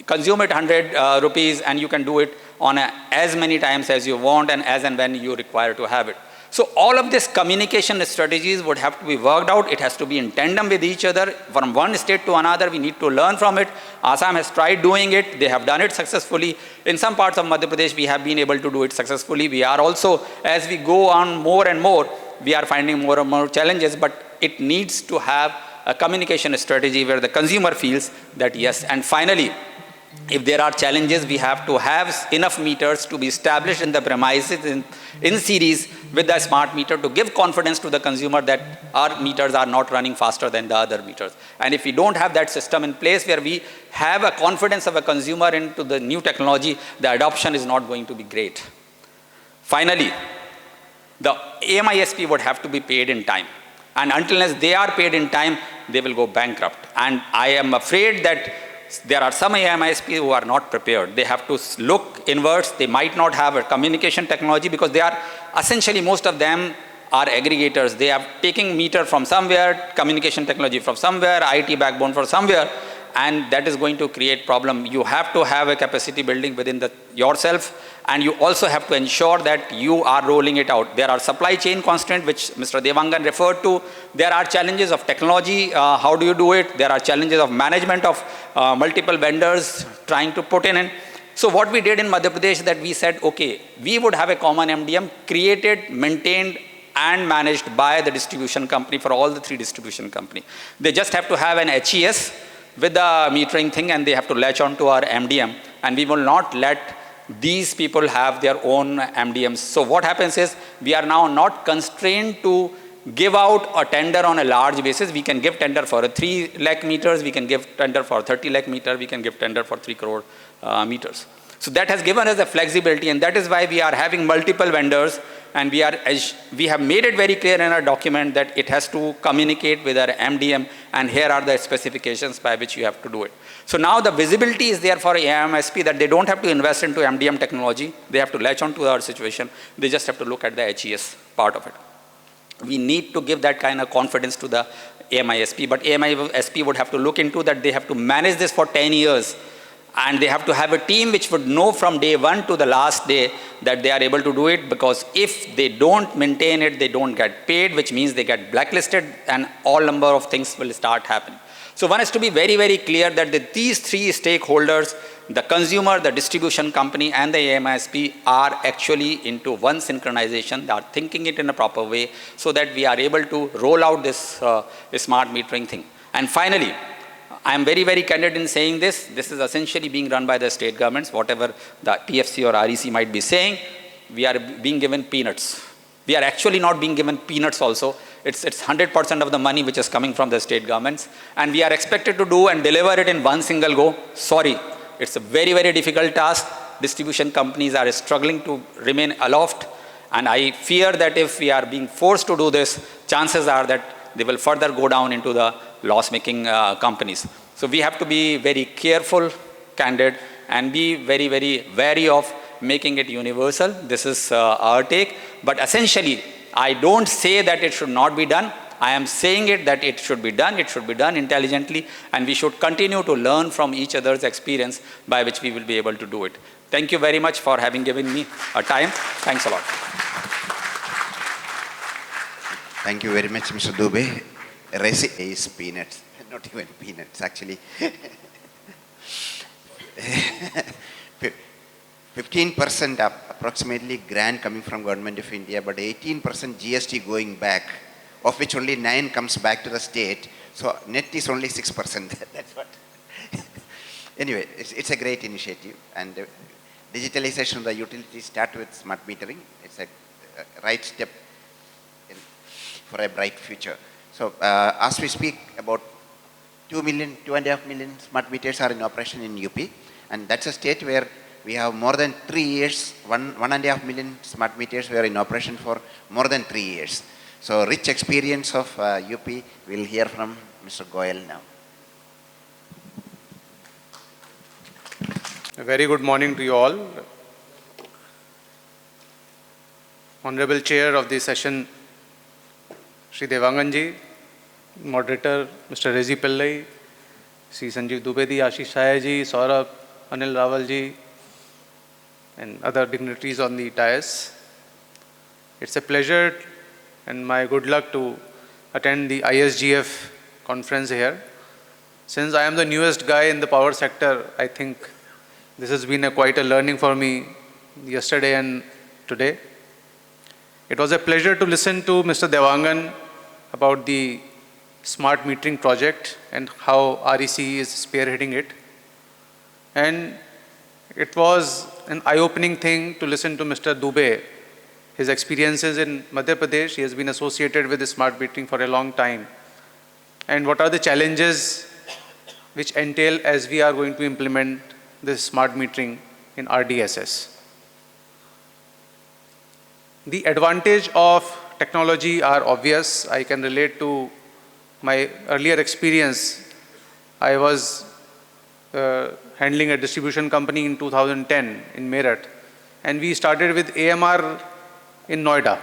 consume it 100 rupees, and you can do it on as many times as you want and as and when you require to have it. So all of this communication strategies would have to be worked out. It has to be in tandem with each other. From one state to another, we need to learn from it. Assam has tried doing it. They have done it successfully. In some parts of Madhya Pradesh, we have been able to do it successfully. We are also, as we go on more and more, we are finding more and more challenges, but it needs to have a communication strategy where the consumer feels that yes. And finally, if there are challenges, we have to have enough meters to be established in the premises in series with the smart meter to give confidence to the consumer that our meters are not running faster than the other meters. And if we don't have that system in place where we have a confidence of a consumer into the new technology, the adoption is not going to be great. Finally, the AMISP would have to be paid in time. And until they are paid in time, they will go bankrupt. And I am afraid that there are some AMISP who are not prepared. They have to look inwards. They might not have a communication technology because they are essentially, most of them are aggregators. They are taking meter from somewhere, communication technology from somewhere, IT backbone from somewhere, and that is going to create problem. You have to have a capacity building within yourself, and you also have to ensure that you are rolling it out. There are supply chain constraints, which Mr. Devangan referred to. There are challenges of technology. How do you do it? There are challenges of management of multiple vendors trying to put in. So what we did in Madhya Pradesh, that we said, okay, we would have a common MDM created, maintained, and managed by the distribution company for all the 3 distribution company. They just have to have an HES with the metering thing, and they have to latch on to our MDM, and we will not let these people have their own MDMs. So what happens is, we are now not constrained to give out a tender on a large basis. We can give tender for 3 lakh meters, we can give tender for 30 lakh meter, we can give tender for 3 crore meters. So that has given us the flexibility, and that is why we are having multiple vendors, and we have made it very clear in our document that it has to communicate with our MDM, and here are the specifications by which you have to do it. So now the visibility is there for AMSP, that they don't have to invest into MDM technology, they have to latch on to our situation, they just have to look at the HES part of it. We need to give that kind of confidence to the AMISP, but AMISP would have to look into that. They have to manage this for 10 years, and they have to have a team which would know from day 1 to the last day that they are able to do it, because if they don't maintain it, they don't get paid, which means they get blacklisted, and all number of things will start happening. So one has to be very, very clear that these 3 stakeholders, the consumer, the distribution company, and the AMISP are actually into one synchronization. They are thinking it in a proper way, so that we are able to roll out this smart metering thing. And finally, I am very, very candid in saying this. This is essentially being run by the state governments. Whatever the TFC or REC might be saying, we are being given peanuts. We are actually not being given peanuts also. It's 100% of the money which is coming from the state governments. And we are expected to do and deliver it in one single go. Sorry, it's a very, very difficult task. Distribution companies are struggling to remain aloft. And I fear that if we are being forced to do this, chances are that they will further go down into the loss-making companies. So we have to be very careful, candid, and be very, very wary of making it universal. This is our take. But essentially, I don't say that it should not be done. I am saying it that it should be done. It should be done intelligently, and we should continue to learn from each other's experience by which we will be able to do it. Thank you very much for having given me a time. Thanks a lot. Thank you very much, Mr. Dubey. Resi is peanuts, not even peanuts actually. 15% approximately grant coming from Government of India, but 18% GST going back, of which only 9 comes back to the state. So net is only 6%. That's what. Anyway, it's a great initiative, and digitalization of the utilities start with smart metering. It's a right step for a bright future. So as we speak, about 2.5 million smart meters are in operation in UP, and that's a state where we have more than 3 years, 1.5 million smart meters were in operation for more than 3 years. So rich experience of UP, we'll hear from Mr. Goyal now. A very good morning to you all. Honorable Chair of the session, Shri Devanganji, Moderator Mr. Rezi Pillai, Shri Sanjeev Dubedi, Ashish Sayaji, Saurabh, Anil Rawalji, and other dignitaries on the dais. It's a pleasure and my good luck to attend the ISGF conference here. Since I am the newest guy in the power sector, I think this has been quite a learning for me yesterday and today. It was a pleasure to listen to Mr. Devangan about the smart metering project and how REC is spearheading it. And it was an eye-opening thing to listen to Mr. Dubey, his experiences in Madhya Pradesh. He has been associated with the smart metering for a long time. And what are the challenges which entail as we are going to implement this smart metering in RDSS. The advantage of technology are obvious. I can relate to my earlier experience. I was handling a distribution company in 2010 in Meerut, and we started with AMR in Noida.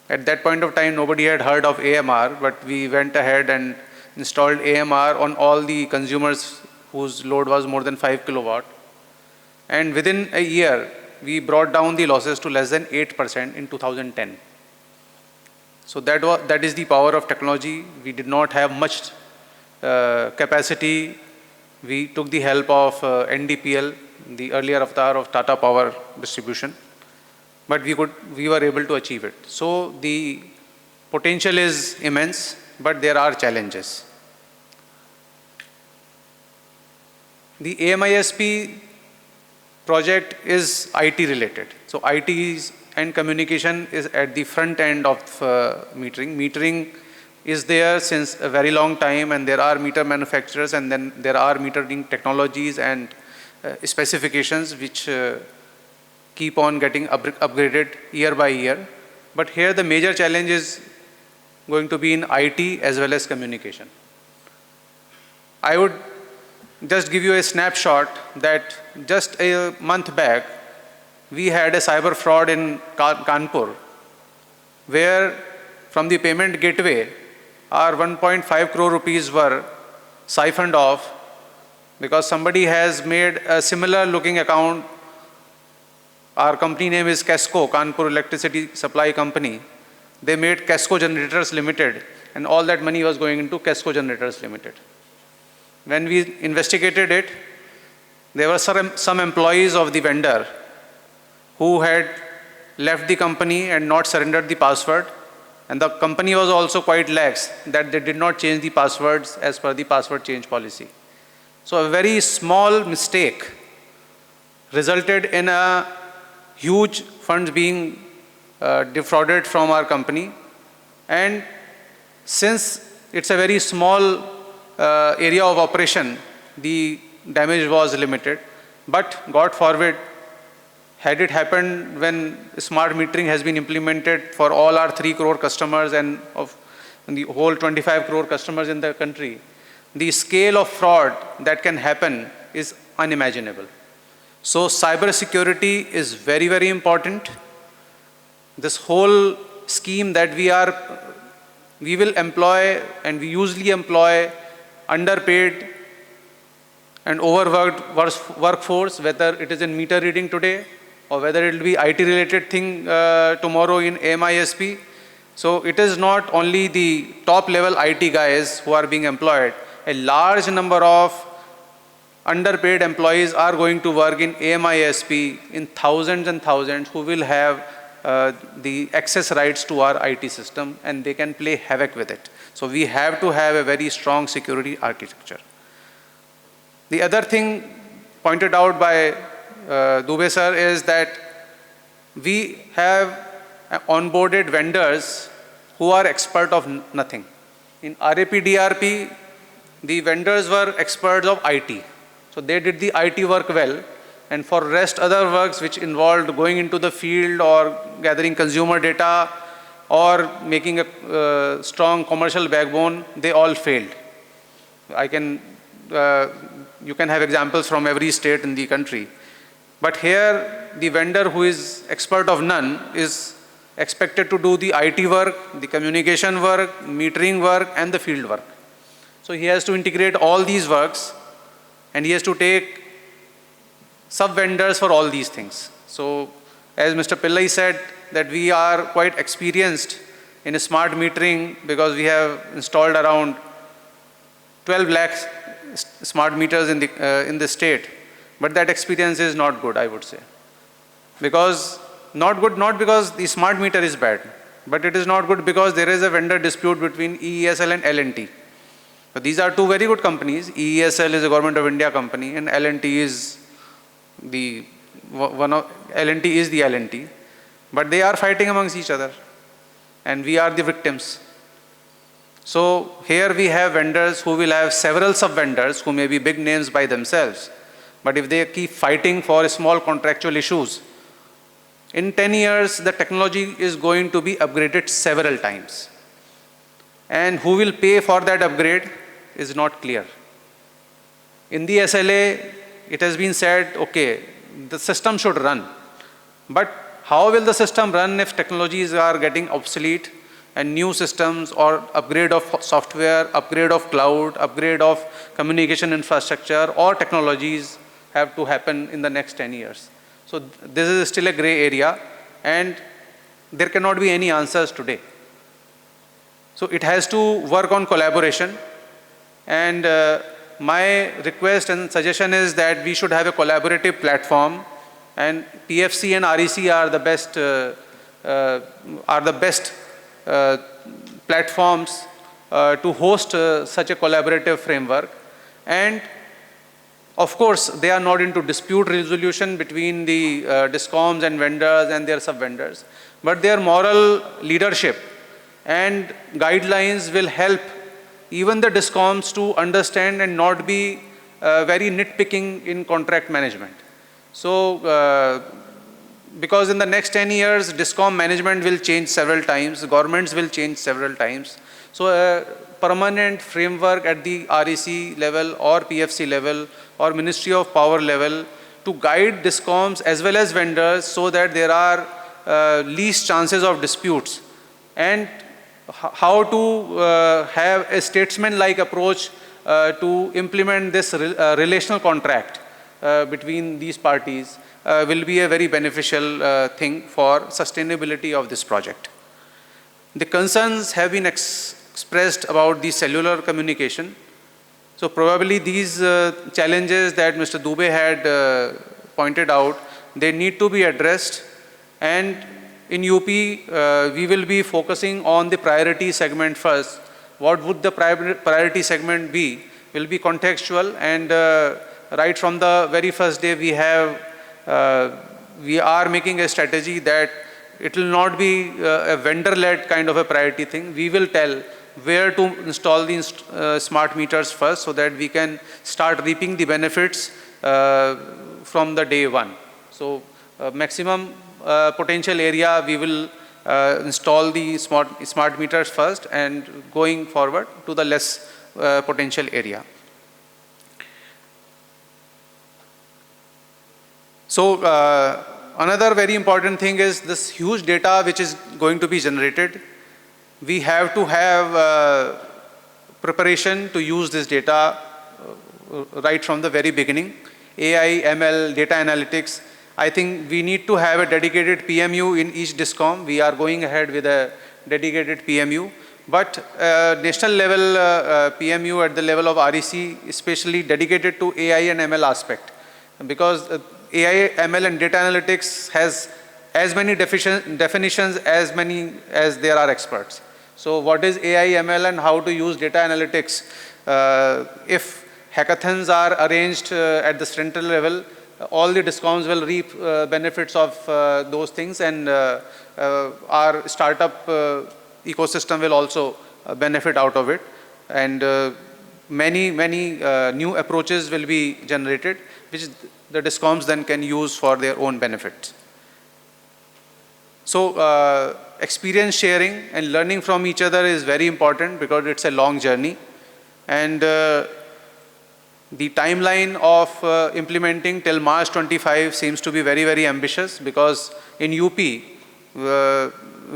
At that point of time, nobody had heard of AMR, but we went ahead and installed AMR on all the consumers whose load was more than 5 kilowatt. And within a year, we brought down the losses to less than 8% in 2010. So that is the power of technology. We did not have much capacity. We took the help of NDPL, the earlier avatar of Tata Power Distribution, but we were able to achieve it. So the potential is immense, but there are challenges. The AMISP project is IT related. So IT and communication is at the front end of metering. Metering is there since a very long time, and there are meter manufacturers, and then there are metering technologies and specifications which keep on getting upgraded year by year. But here the major challenge is going to be in IT as well as communication. I would just give you a snapshot that just a month back, we had a cyber fraud in Kanpur, where from the payment gateway, our 1.5 crore rupees were siphoned off because somebody has made a similar looking account. Our company name is Kesco, Kanpur Electricity Supply Company. They made Kesco Generators Limited, and all that money was going into Kesco Generators Limited. When we investigated it, there were some employees of the vendor who had left the company and not surrendered the password. And the company was also quite lax that they did not change the passwords as per the password change policy. So a very small mistake resulted in a huge funds being defrauded from our company. And since it's a very small area of operation, the damage was limited. But God forbid, had it happened when smart metering has been implemented for all our 3 crore customers and the whole 25 crore customers in the country, the scale of fraud that can happen is unimaginable. So cyber security is very, very important. This whole scheme that we will employ, and we usually employ underpaid and overworked workforce, whether it is in meter reading today or whether it will be IT related thing tomorrow in AMISP. So it is not only the top level IT guys who are being employed. A large number of underpaid employees are going to work in AMISP in thousands and thousands, who will have the access rights to our IT system, and they can play havoc with it. So we have to have a very strong security architecture. The other thing pointed out by Dubey sir is that we have onboarded vendors who are expert of nothing. In RAP DRP, the vendors were experts of IT. So they did the IT work well, and for rest other works which involved going into the field or gathering consumer data or making a strong commercial backbone, they all failed. You can have examples from every state in the country. But here, the vendor who is expert of none is expected to do the IT work, the communication work, metering work, and the field work. So he has to integrate all these works, and he has to take sub-vendors for all these things. So as Mr. Pillai said, that we are quite experienced in smart metering because we have installed around 12 lakhs smart meters in the state. But that experience is not good, I would say. Because not good, not because the smart meter is bad, but it is not good because there is a vendor dispute between EESL and L&T. So these are two very good companies. EESL is a Government of India company, and L&T is the L&T. But they are fighting amongst each other, and we are the victims. So here we have vendors who will have several sub-vendors who may be big names by themselves. But if they keep fighting for small contractual issues, in 10 years, the technology is going to be upgraded several times. And who will pay for that upgrade is not clear. In the SLA, it has been said, okay, the system should run. But how will the system run if technologies are getting obsolete, and new systems or upgrade of software, upgrade of cloud, upgrade of communication infrastructure or technologies have to happen in the next 10 years. So this is still a gray area, and there cannot be any answers today. So it has to work on collaboration, and my request and suggestion is that we should have a collaborative platform, and PFC and REC are the best platforms to host such a collaborative framework. And of course, they are not into dispute resolution between the DISCOMs and vendors and their sub-vendors, but their moral leadership and guidelines will help even the DISCOMs to understand and not be very nitpicking in contract management. So, because in the next 10 years, DISCOM management will change several times, governments will change several times. So a permanent framework at the REC level or PFC level or Ministry of Power level to guide DISCOMs as well as vendors so that there are least chances of disputes, and how to have a statesman-like approach to implement this relational contract between these parties will be a very beneficial thing for sustainability of this project. The concerns have been expressed about the cellular communication. So probably these challenges that Mr. Dubey had pointed out, they need to be addressed, and in UP, we will be focusing on the priority segment first. What would the priority segment be? Will be contextual, and right from the very first day we are making a strategy that it will not be a vendor-led kind of a priority thing. We will tell where to install these smart meters first so that we can start reaping the benefits from the day one. So maximum potential area, we will install the smart meters first, and going forward to the less potential area. So another very important thing is this huge data which is going to be generated. We have to have preparation to use this data right from the very beginning. AI, ML, data analytics. I think we need to have a dedicated PMU in each DISCOM. We are going ahead with a dedicated PMU. But national level PMU at the level of REC, especially dedicated to AI and ML aspect. Because AI, ML and data analytics has as many definitions as there are experts. So what is AI, ML and how to use data analytics? If hackathons are arranged at the central level, all the DISCOMs will reap benefits of those things, and our startup ecosystem will also benefit out of it. And many new approaches will be generated, which the DISCOMs then can use for their own benefit. So experience sharing and learning from each other is very important because it's a long journey. And the timeline of implementing till March 25 seems to be very ambitious, because in UP,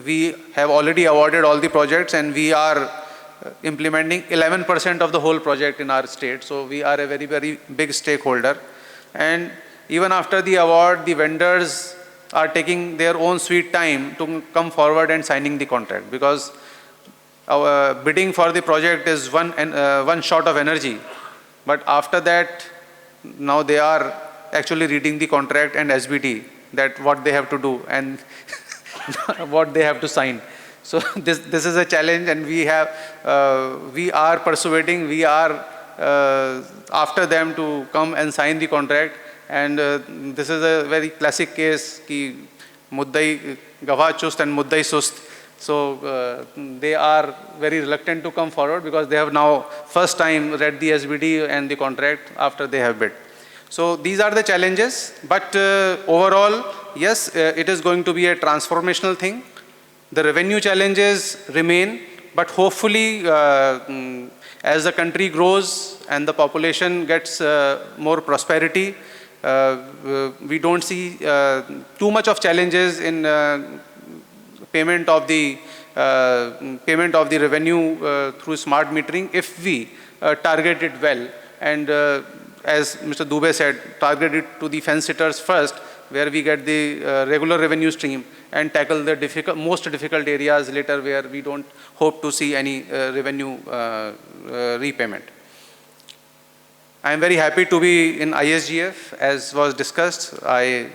we have already awarded all the projects and we are implementing 11% of the whole project in our state. So we are a very big stakeholder. And even after the award, the vendors are taking their own sweet time to come forward and signing the contract, because our bidding for the project is one shot of energy. But after that, now they are actually reading the contract and SBT, that what they have to do and what they have to sign. So this is a challenge, and we are persuading, we are after them to come and sign the contract. And this is a very classic case, ki muddai gawah chust and muddai sust. So they are very reluctant to come forward because they have now first time read the SBD and the contract after they have bid. So these are the challenges, but overall, yes, it is going to be a transformational thing. The revenue challenges remain, but hopefully as the country grows and the population gets more prosperity, we don't see too much of challenges in payment of the payment of the revenue through smart metering if we target it well. And as Mr. Dubey said, target it to the fence sitters first, where we get the regular revenue stream, and tackle the most difficult areas later where we don't hope to see any revenue repayment. I am very happy to be in ISGF. As was discussed, I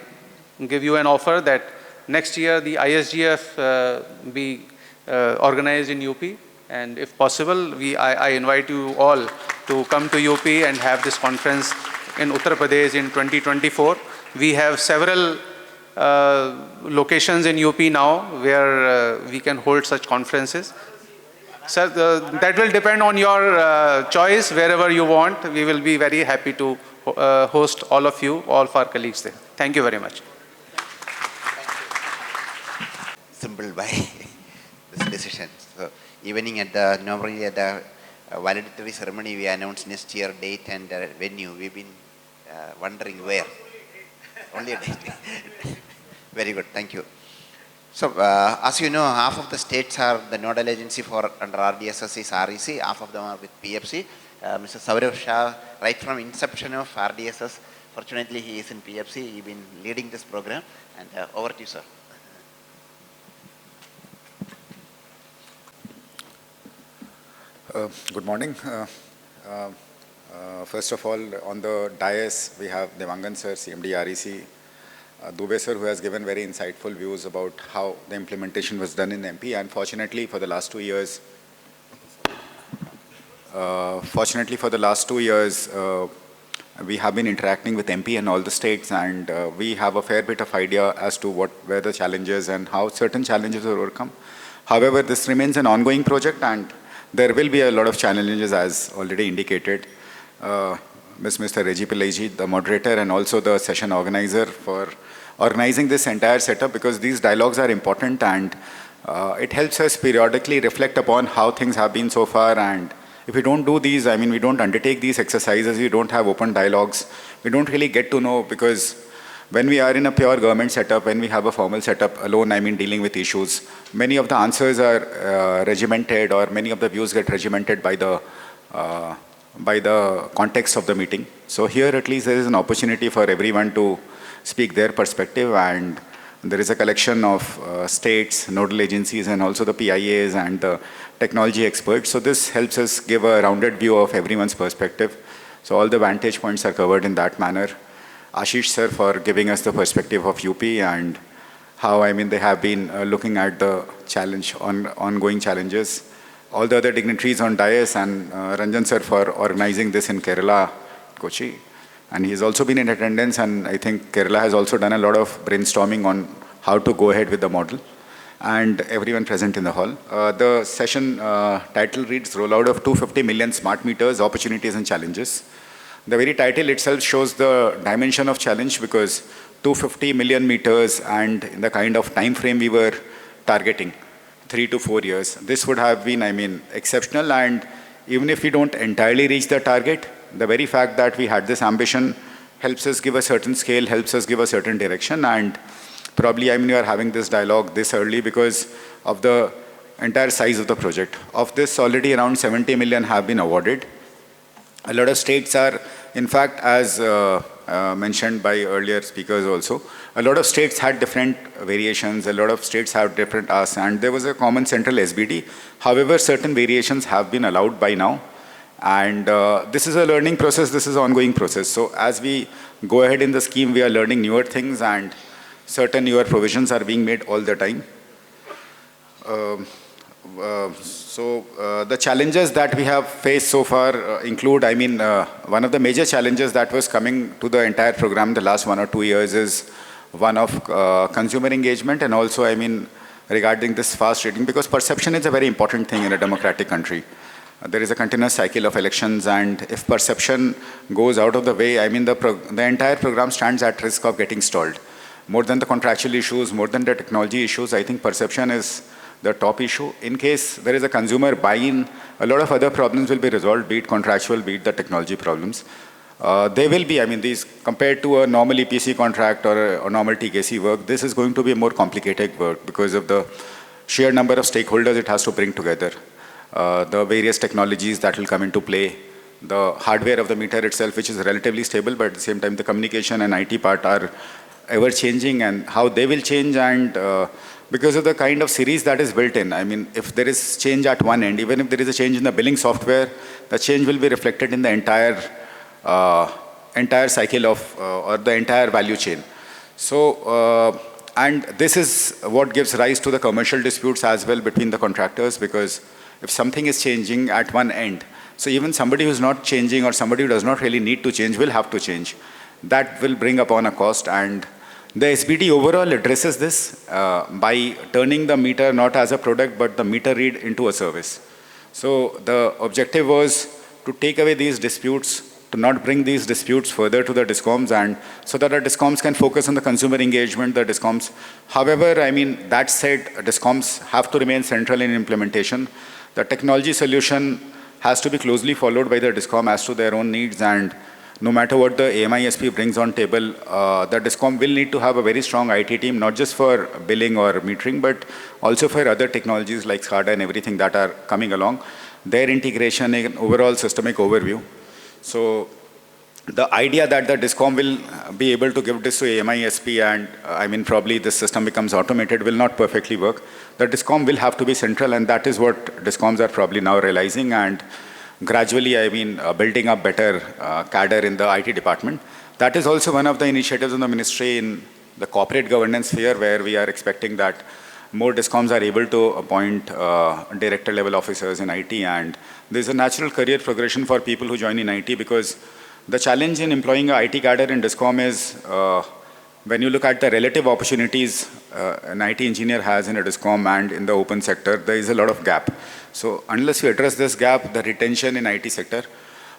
give you an offer that next year the ISGF be organized in UP, and if possible, I invite you all to come to UP and have this conference in Uttar Pradesh in 2024. We have several locations in UP now where we can hold such conferences. Sir, that will depend on your choice. Wherever you want, we will be very happy to host all of you, all of our colleagues there. Thank you very much. Simple by this decision. So, evening at the, normally at the validatory ceremony, we announced next year date and venue. We've been wondering where. Only a date. Very good, thank you. So, as you know, half of the states are the nodal agency for under RDSS is REC, half of them are with PFC. Mr. Saurav Shah, right from inception of RDSS, fortunately he is in PFC, he's been leading this program, and over to you, sir. Good morning. First of all, on the dais, we have Devangan sir, CMD REC, Dubey sir, who has given very insightful views about how the implementation was done in MP. And fortunately, for the last 2 years, we have been interacting with MP and all the states, and we have a fair bit of idea as to what were the challenges and how certain challenges were overcome. However, this remains an ongoing project, and there will be a lot of challenges, as already indicated. Mr. Regi Pillai, the moderator and also the session organizer, for organizing this entire setup, because these dialogues are important, and it helps us periodically reflect upon how things have been so far. And if we don't do these, I mean, we don't undertake these exercises, we don't have open dialogues, we don't really get to know, because when we are in a pure government setup, when we have a formal setup alone, I mean, dealing with issues, many of the answers are regimented, or many of the views get regimented by the context of the meeting. So here at least there is an opportunity for everyone to speak their perspective, and there is a collection of states, nodal agencies, and also the PIAs and the technology experts. So this helps us give a rounded view of everyone's perspective. So all the vantage points are covered in that manner. Ashish sir for giving us the perspective of UP and how, I mean, they have been looking at the challenge, ongoing challenges. All the other dignitaries on dais, and Ranjan sir for organizing this in Kerela, Kochi. And he's also been in attendance, and I think Kerala has also done a lot of brainstorming on how to go ahead with the model, and everyone present in the hall. The session title reads Rollout of 250 million smart meters, opportunities and challenges. The very title itself shows the dimension of challenge, because 250 million meters and in the kind of time frame we were targeting, 3 to 4 years, this would have been, I mean, exceptional. And even if we don't entirely reach the target, the very fact that we had this ambition helps us give a certain scale, helps us give a certain direction. And probably, I mean, we are having this dialogue this early because of the entire size of the project. Of this, already around 70 million have been awarded. A lot of states are, in fact, as mentioned by earlier speakers also, a lot of states had different variations, a lot of states have different asks, and there was a common central SBD. However, certain variations have been allowed by now. And this is a learning process, this is an ongoing process. So as we go ahead in the scheme, we are learning newer things, and certain newer provisions are being made all the time. The challenges that we have faced so far include, I mean, one of the major challenges that was coming to the entire program the last 1 or 2 years is one of consumer engagement, and also, I mean, regarding this fast rating, because perception is a very important thing in a democratic country. There is a continuous cycle of elections, and if perception goes out of the way, I mean, the entire program stands at risk of getting stalled. More than the contractual issues, more than the technology issues, I think perception is the top issue. In case there is a consumer buy-in, a lot of other problems will be resolved, be it contractual, be it the technology problems. They will be, I mean, these, compared to a normal EPC contract or a normal TKC work, this is going to be a more complicated work because of the sheer number of stakeholders it has to bring together, the various technologies that will come into play, the hardware of the meter itself, which is relatively stable, but at the same time the communication and IT part are ever changing, and how they will change, and because of the kind of series that is built in. I mean, if there is change at one end, even if there is a change in the billing software, the change will be reflected in the entire cycle of, or the entire value chain. So, and this is what gives rise to the commercial disputes as well between the contractors, because if something is changing at one end, so even somebody who's not changing or somebody who does not really need to change will have to change. That will bring upon a cost, and the SBD overall addresses this by turning the meter not as a product but the meter read into a service. So the objective was to take away these disputes, to not bring these disputes further to the DISCOMs, and so that the DISCOMs can focus on the consumer engagement, the DISCOMs. However, I mean, that said, DISCOMs have to remain central in implementation. The technology solution has to be closely followed by the DISCOM as to their own needs, and no matter what the AMISP brings on table, the DISCOM will need to have a very strong IT team, not just for billing or metering, but also for other technologies like SCADA and everything that are coming along, their integration and overall systemic overview. So the idea that the DISCOM will be able to give this to AMISP and I mean probably this system becomes automated will not perfectly work. The DISCOM will have to be central, and that is what DISCOMs are probably now realizing, and gradually, I mean, building up better cadre in the IT department. That is also one of the initiatives in the ministry in the corporate governance sphere, where we are expecting that more DISCOMs are able to appoint director level officers in IT, and there's a natural career progression for people who join in IT, because the challenge in employing an IT cadre in DISCOM is when you look at the relative opportunities an IT engineer has in a DISCOM and in the open sector, there is a lot of gap. So unless you address this gap, the retention in IT sector,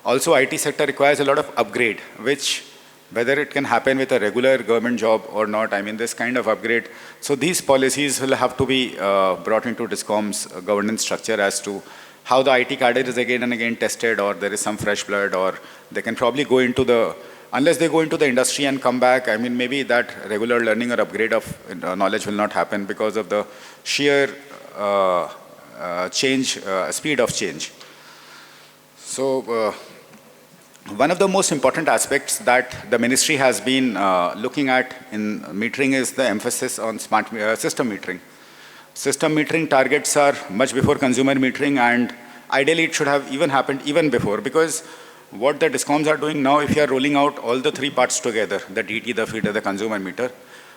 also IT sector requires a lot of upgrade, which whether it can happen with a regular government job or not, I mean this kind of upgrade. So these policies will have to be brought into DISCOM's governance structure as to how the IT cadre is again and again tested, or there is some fresh blood, or they can probably go into the, unless they go into the industry and come back, I mean maybe that regular learning or upgrade of knowledge will not happen because of the sheer speed of change. So one of the most important aspects that the ministry has been looking at in metering is the emphasis on smart system metering. System metering targets are much before consumer metering, and ideally it should have even happened even before, because what the DISCOMs are doing now, if you are rolling out all the three parts together, the DT, the feeder, the consumer meter,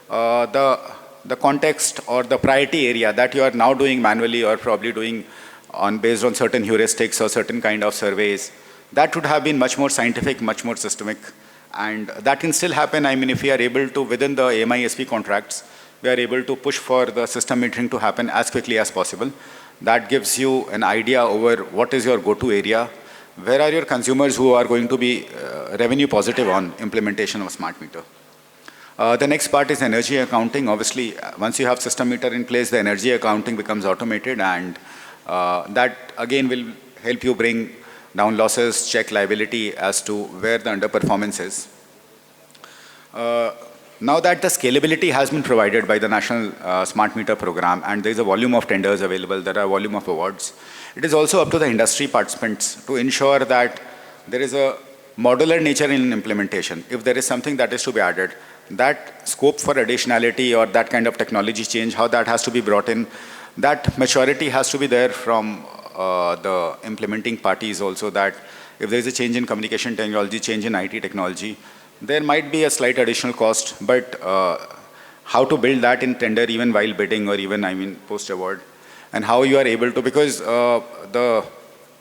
the context or the priority area that you are now doing manually or probably doing based on certain heuristics or certain kind of surveys, that would have been much more scientific, much more systemic, and that can still happen. I mean, if we are able to, within the AMISP contracts, we are able to push for the system metering to happen as quickly as possible. That gives you an idea over what is your go-to area, where are your consumers who are going to be revenue positive on implementation of smart meter. The next part is energy accounting. Obviously, once you have system meter in place, the energy accounting becomes automated, and that again will help you bring down losses, check liability as to where the underperformance is. Now that the scalability has been provided by the National Smart Meter Program, and there is a volume of tenders available, there are a volume of awards, it is also up to the industry participants to ensure that there is a modular nature in implementation. If there is something that is to be added, that scope for additionality or that kind of technology change, how that has to be brought in, that maturity has to be there from the implementing parties also, that if there is a change in communication technology, change in IT technology, there might be a slight additional cost, but how to build that in tender even while bidding or even, I mean, post-award, and how you are able to, because the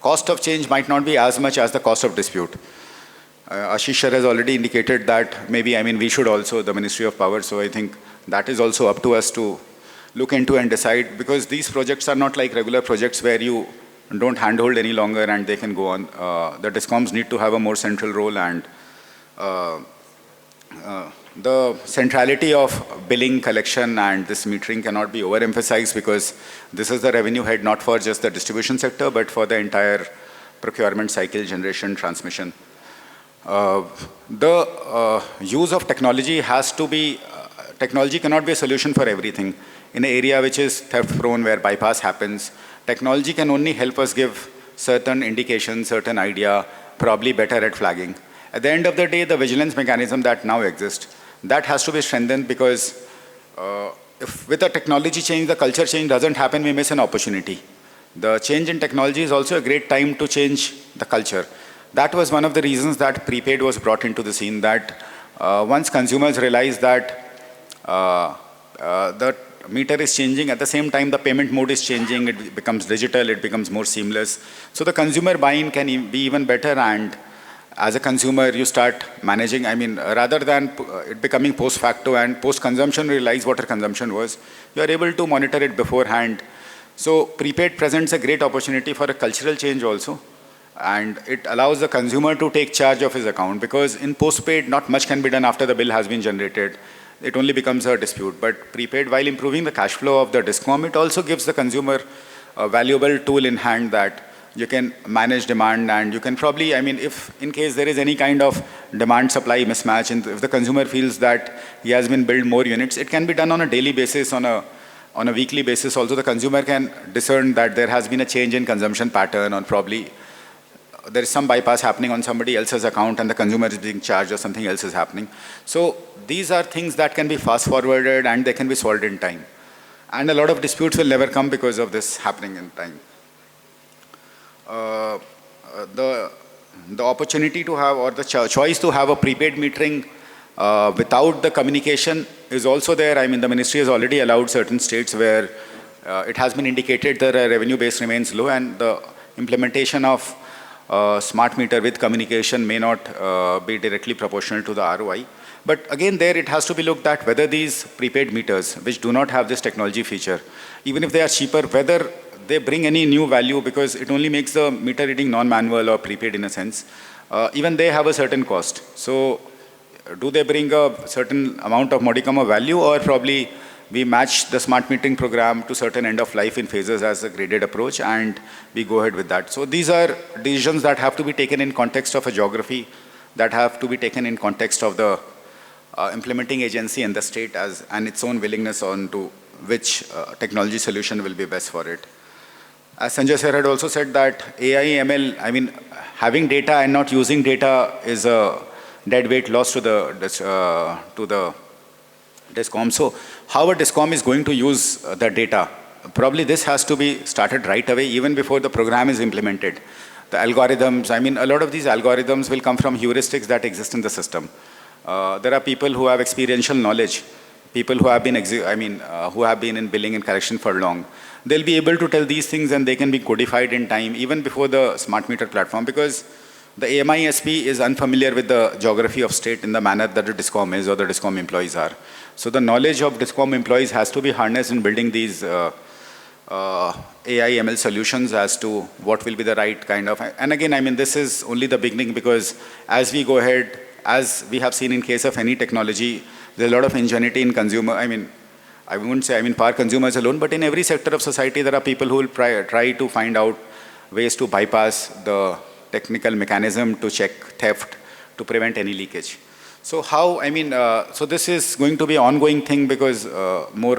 cost of change might not be as much as the cost of dispute. Ashish sir has already indicated that maybe, I mean, we should also, the Ministry of Power, so I think that is also up to us to look into and decide, because these projects are not like regular projects where you don't handhold any longer and they can go on. The DISCOMs need to have a more central role, and the centrality of billing, collection and this metering cannot be overemphasized, because this is the revenue head not for just the distribution sector but for the entire procurement cycle, generation, transmission. The use of technology has to be technology cannot be a solution for everything. In an area which is theft prone, where bypass happens, technology can only help us give certain indications, certain idea, probably better at flagging. At the end of the day, the vigilance mechanism that now exists, that has to be strengthened, because if with the technology change, the culture change doesn't happen, we miss an opportunity. The change in technology is also a great time to change the culture. That was one of the reasons that prepaid was brought into the scene, that once consumers realize that the meter is changing, at the same time the payment mode is changing, it becomes digital, it becomes more seamless. So the consumer buy-in can be even better, and as a consumer you start managing, rather than it becoming post facto and post consumption realize what our consumption was, you are able to monitor it beforehand. So prepaid presents a great opportunity for a cultural change also. And it allows the consumer to take charge of his account, because in postpaid, not much can be done after the bill has been generated. It only becomes a dispute. But prepaid, while improving the cash flow of the DISCOM, it also gives the consumer a valuable tool in hand that you can manage demand, and you can probably, if in case there is any kind of demand-supply mismatch, and if the consumer feels that he has been billed more units, it can be done on a daily basis, on a weekly basis. Also, the consumer can discern that there has been a change in consumption pattern, or probably there is some bypass happening on somebody else's account and the consumer is being charged, or something else is happening. So these are things that can be fast forwarded and they can be solved in time. And a lot of disputes will never come because of this happening in time. The opportunity to have, or the choice to have a prepaid metering without the communication is also there. The ministry has already allowed certain states where it has been indicated that the revenue base remains low, and the implementation of smart meter with communication may not be directly proportional to the ROI. But again, there it has to be looked at whether these prepaid meters, which do not have this technology feature, even if they are cheaper, whether they bring any new value, because it only makes the meter reading non-manual or prepaid in a sense. Even they have a certain cost. So do they bring a certain amount of modicum of value, or probably we match the smart metering program to certain end of life in phases as a graded approach, and we go ahead with that. So these are decisions that have to be taken in context of a geography, that have to be taken in context of the implementing agency and the state and its own willingness on to which technology solution will be best for it. As Sanjay sir had also said that AI, ML, having data and not using data is a dead weight loss to the DISCOM. So how a DISCOM is going to use the data? Probably this has to be started right away, even before the program is implemented. The algorithms, a lot of these algorithms will come from heuristics that exist in the system. There are people who have experiential knowledge, people who have been, who have been in billing and collection for long. They'll be able to tell these things, and they can be codified in time, even before the smart meter platform, because the AMISP is unfamiliar with the geography of state in the manner that the DISCOM is, or the DISCOM employees are. So the knowledge of DISCOM employees has to be harnessed in building these AI ML solutions as to what will be the right kind of, and again, this is only the beginning, because as we go ahead, as we have seen in case of any technology, there's a lot of ingenuity in consumer, I wouldn't say, power consumers alone, but in every sector of society, there are people who will try to find out ways to bypass the technical mechanism to check theft, to prevent any leakage. So how, so this is going to be an ongoing thing, because more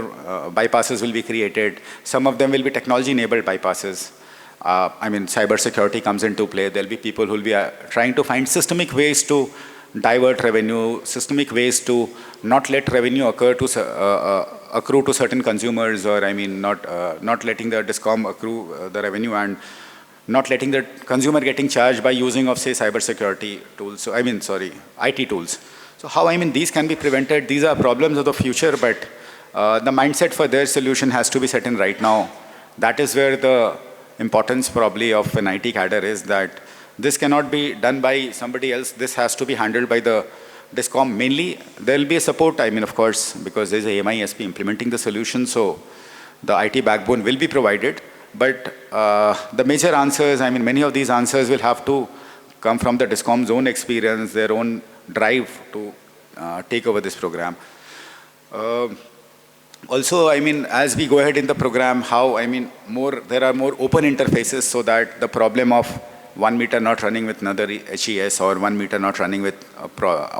bypasses will be created. Some of them will be technology-enabled bypasses. Cyber security comes into play. There'll be people who will be trying to find systemic ways to divert revenue, systemic ways to not let revenue accrue to certain consumers, or not letting the DISCOM accrue the revenue, and not letting the consumer getting charged by using of, say, cyber security tools. So, IT tools. So how, these can be prevented. These are problems of the future, but the mindset for their solution has to be set in right now. That is where the importance probably of an IT cadre is, that this cannot be done by somebody else. This has to be handled by the DISCOM mainly. There will be a support, of course, because there is a AMISP implementing the solution, so the IT backbone will be provided. But the major answers, many of these answers will have to come from the DISCOM's own experience, their own drive to take over this program. Also, as we go ahead in the program, how, there are more open interfaces, so that the problem of one meter not running with another HES, or one meter not running with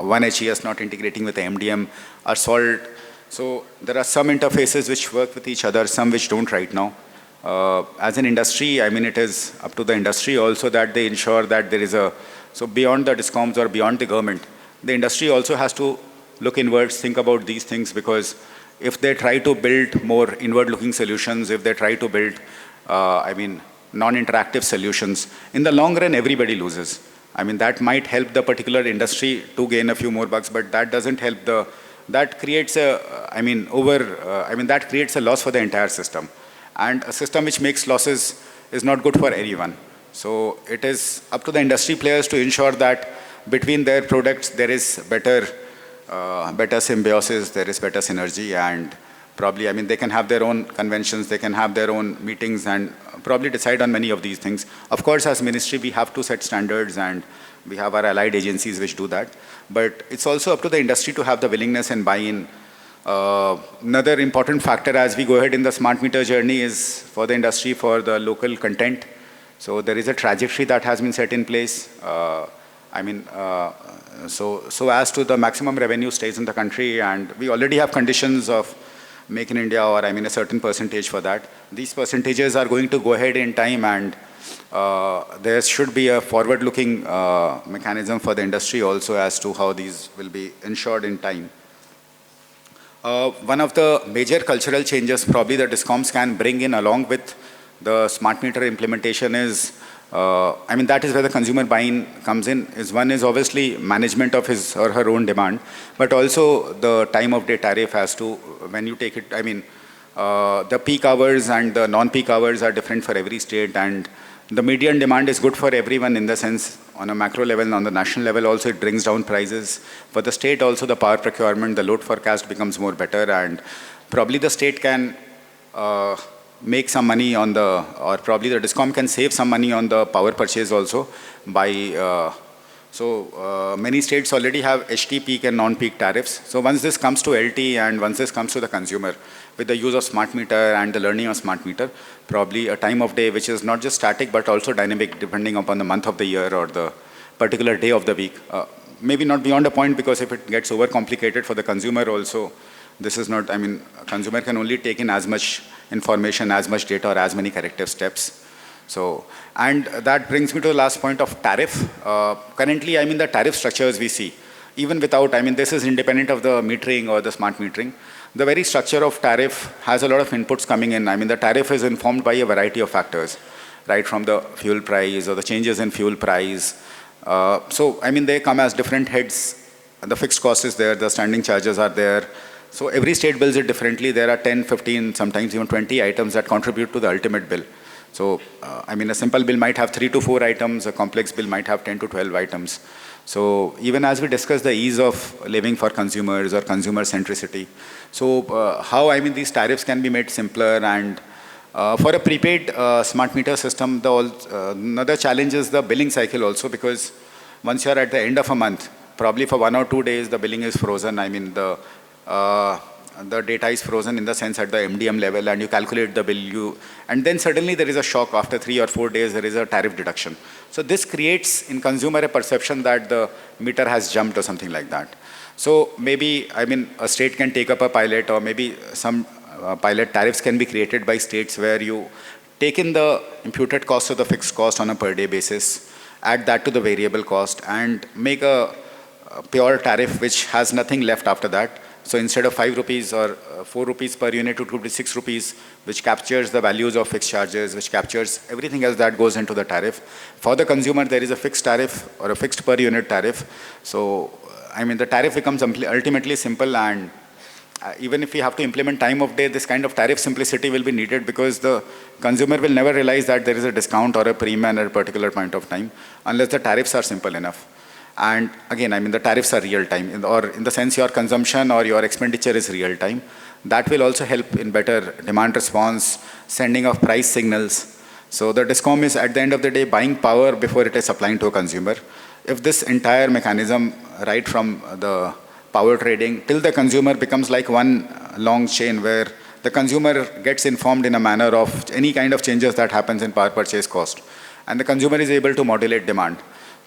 one HES not integrating with the MDM are solved So there are some interfaces which work with each other, some which don't right now. As an industry, I mean, it is up to the industry also that they ensure that there is a, so beyond the DISCOMs or beyond the government, the industry also has to look inwards, think about these things, because if they try to build more inward-looking solutions, if they try to build, I mean, non-interactive solutions, in the long run, everybody loses. I mean, that might help the particular industry to gain a few more bucks, but that doesn't help the, that creates a, that creates a loss for the entire system. And a system which makes losses is not good for anyone. So it is up to the industry players to ensure that between their products there is better symbiosis, there is better synergy, and probably, I mean, they can have their own conventions, they can have their own meetings and probably decide on many of these things. Of course, as ministry, we have to set standards and we have our allied agencies which do that. But it's also up to the industry to have the willingness and buy-in. Another important factor as we go ahead in the smart meter journey is for the industry, for the local content. So there is a trajectory that has been set in place. So as to the maximum revenue stays in the country, and we already have conditions of Make in India, or I mean a certain percentage for that. These percentages are going to go ahead in time, and there should be a forward-looking mechanism for the industry also as to how these will be ensured in time. One of the major cultural changes probably the DISCOMs can bring in along with the smart meter implementation is, that is where the consumer buying comes in. One is obviously management of his or her own demand, but also the time of day tariff as to when you take it. The peak hours and the non-peak hours are different for every state, and the median demand is good for everyone in the sense on a macro level, on the national level also it brings down prices. For the state also the power procurement, the load forecast becomes more better, and probably the state can make some money on the, or probably the DISCOM can save some money on the power purchase also by, many states already have HT peak and non-peak tariffs. So once this comes to LT and once this comes to the consumer with the use of smart meter and the learning of smart meter, probably a time of day which is not just static but also dynamic depending upon the month of the year or the particular day of the week. Maybe not beyond a point, because if it gets overcomplicated for the consumer also, this is not, a consumer can only take in as much information, as much data, or as many corrective steps. So, and that brings me to the last point of tariff. Currently, the tariff structures we see, even without, this is independent of the metering or the smart metering. The very structure of tariff has a lot of inputs coming in. The tariff is informed by a variety of factors, right from the fuel price or the changes in fuel price. They come as different heads. The fixed cost is there, the standing charges are there. So every state bills it differently. There are 10, 15, sometimes even 20 items that contribute to the ultimate bill. So, a simple bill might have 3 to 4 items, a complex bill might have 10 to 12 items. So even as we discuss the ease of living for consumers or consumer centricity, so how, these tariffs can be made simpler, and for a prepaid smart meter system, another challenge is the billing cycle also, because once you're at the end of a month, probably for 1 or 2 days, the billing is frozen. The data is frozen in the sense at the MDM level, and you calculate the bill, and then suddenly there is a shock. After 3 or 4 days, there is a tariff deduction. So this creates in consumer a perception that the meter has jumped or something like that. So maybe, a state can take up a pilot, or maybe some pilot tariffs can be created by states where you take in the imputed cost of the fixed cost on a per day basis, add that to the variable cost, and make a pure tariff which has nothing left after that. So instead of 5 rupees or 4 rupees per unit, it could be 6 rupees, which captures the values of fixed charges, which captures everything else that goes into the tariff. For the consumer, there is a fixed tariff or a fixed per unit tariff. So, the tariff becomes ultimately simple, and even if we have to implement time of day, this kind of tariff simplicity will be needed, because the consumer will never realize that there is a discount or a premium at a particular point of time unless the tariffs are simple enough. And again, the tariffs are real time, or in the sense your consumption or your expenditure is real time. That will also help in better demand response, sending of price signals. So the DISCOM is at the end of the day buying power before it is supplying to a consumer. If this entire mechanism, right from the power trading till the consumer, becomes like one long chain where the consumer gets informed in a manner of any kind of changes that happens in power purchase cost, and the consumer is able to modulate demand.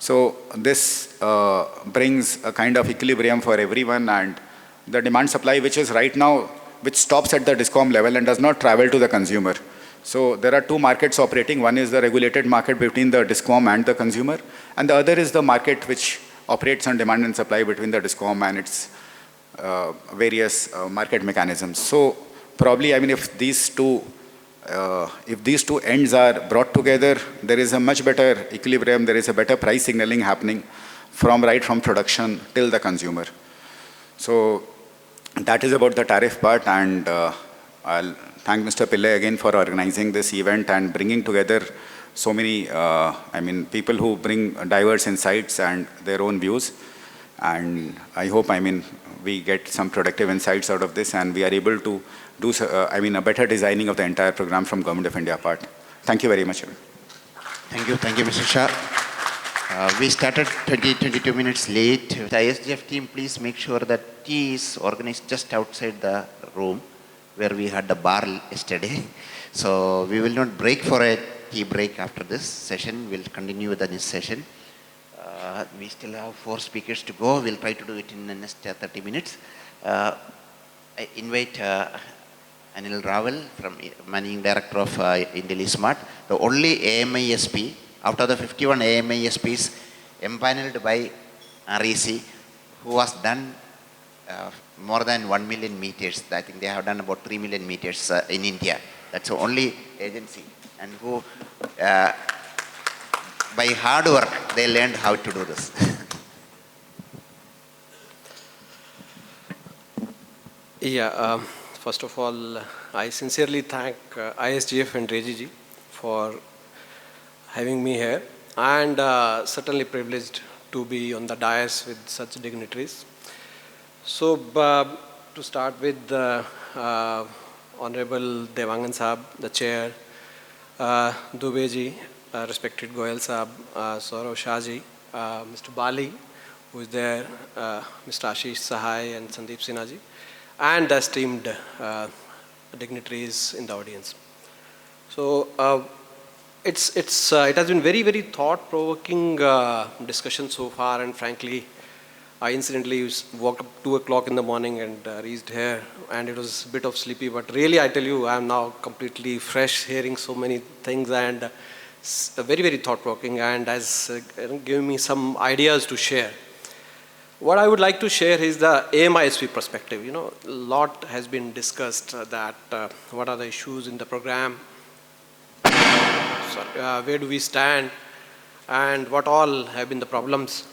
So this brings a kind of equilibrium for everyone, and the demand supply which is right now, which stops at the DISCOM level and does not travel to the consumer. So there are two markets operating. One is the regulated market between the DISCOM and the consumer, and the other is the market which operates on demand and supply between the DISCOM and its various market mechanisms. So probably, I mean, if these two ends are brought together, there is a much better equilibrium, there is a better price signaling happening right from production till the consumer. So that is about the tariff part, and I'll thank Mr. Pillai again for organizing this event and bringing together so many, people who bring diverse insights and their own views. And I hope, we get some productive insights out of this, and we are able to do, a better designing of the entire program from Government of India part. Thank you very much. Thank you, Mr. Shah. We started 22 minutes late. The ISGF team, please make sure that tea is organized just outside the room where we had the bar yesterday. So we will not break for a tea break after this session. We'll continue with the next session. We still have 4 speakers to go. We'll try to do it in the next 30 minutes. I invite Anil Raval, Managing Director of IntelliSmart, the only AMISP out of the 51 AMISPs empaneled by REC, who has done more than 1 million meters. I think they have done about 3 million meters in India. That's the only agency, and who by hard work they learned how to do this. Yeah, first of all, I sincerely thank ISGF and Reggie for having me here, and certainly privileged to be on the dais with such dignitaries. So, to start with Honorable Devangan Sahab, the Chair, Dubey ji, respected Goyal Sahab, Saurav Shah ji, Mr. Bali, who is there, Mr. Ashish Sahai and Sandeep Sinha ji, and the esteemed dignitaries in the audience. So, it has been very, very thought-provoking discussion so far, and frankly, I incidentally woke up 2 o'clock in the morning and reached here, and it was a bit of sleepy, but really I tell you, I am now completely fresh, hearing so many things, and very, very thought-provoking, and has given me some ideas to share. What I would like to share is the AMISP perspective. You know, a lot has been discussed that what are the issues in the program, where do we stand, and what all have been the problems.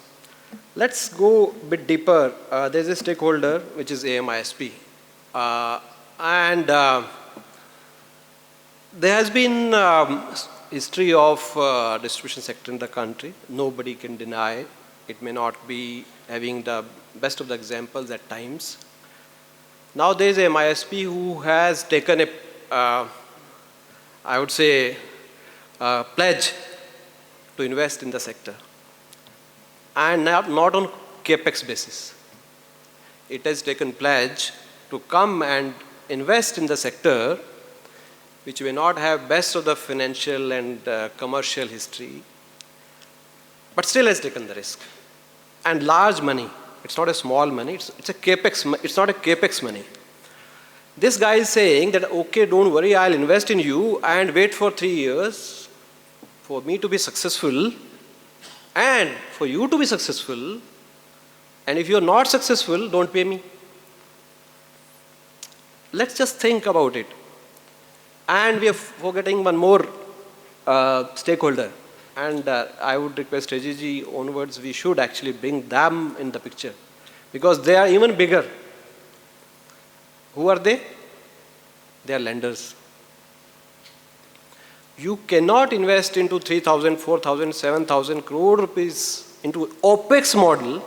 Let's go a bit deeper. There's a stakeholder, which is AMISP. And there has been history of distribution sector in the country. Nobody can deny. It may not be having the best of the examples at times. Now there's a MISP who has taken a, I would say, pledge to invest in the sector. And not on capex basis. It has taken pledge to come and invest in the sector which may not have best of the financial and commercial history, but still has taken the risk. And large money. It's not a small money. It's a capex. It's not a capex money. This guy is saying that, okay, don't worry, I'll invest in you and wait for 3 years for me to be successful. And for you to be successful, and if you're not successful, don't pay me. Let's just think about it. And we are forgetting one more stakeholder. And I would request Reggie onwards, we should actually bring them in the picture. Because they are even bigger. Who are they? They are lenders. You cannot invest into 3,000, 4,000, 7,000 crore rupees into OPEX model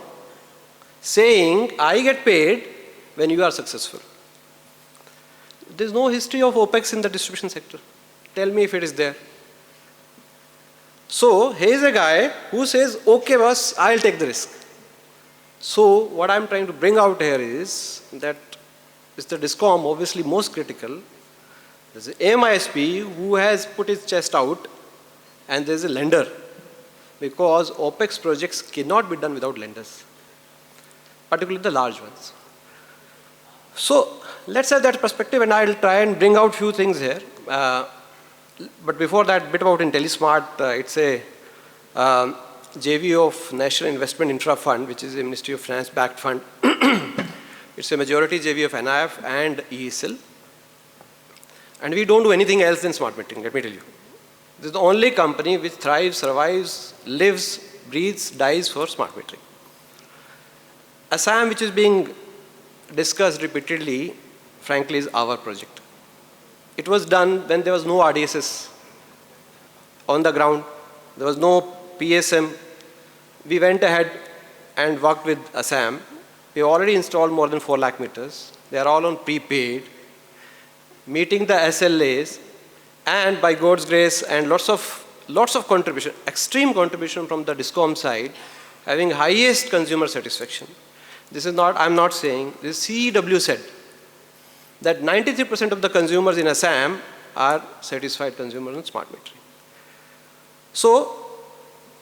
saying, I get paid when you are successful. There's no history of OPEX in the distribution sector. Tell me if it is there. So, here's a guy who says, okay boss, I'll take the risk. So, what I'm trying to bring out here is that is the DISCOM obviously most critical. There's an AMISP who has put his chest out, and there's a lender, because OPEX projects cannot be done without lenders, particularly the large ones. So let's have that perspective, and I'll try and bring out few things here. But before that, bit about IntelliSmart. It's a JV of National Investment Infra Fund, which is a Ministry of Finance backed fund. It's a majority JV of NIF and ESL. And we don't do anything else than smart metering, let me tell you. This is the only company which thrives, survives, lives, breathes, dies for smart metering. Assam, which is being discussed repeatedly, frankly, is our project. It was done when there was no RDSS on the ground. There was no PSM. We went ahead and worked with Assam. We already installed more than 4 lakh meters. They are all on prepaid, meeting the SLAs, and by God's grace and lots of contribution, extreme contribution from the DISCOM side, having highest consumer satisfaction. This is not, I'm not saying, this CEW said that 93% of the consumers in Assam are satisfied consumers on smart metering. So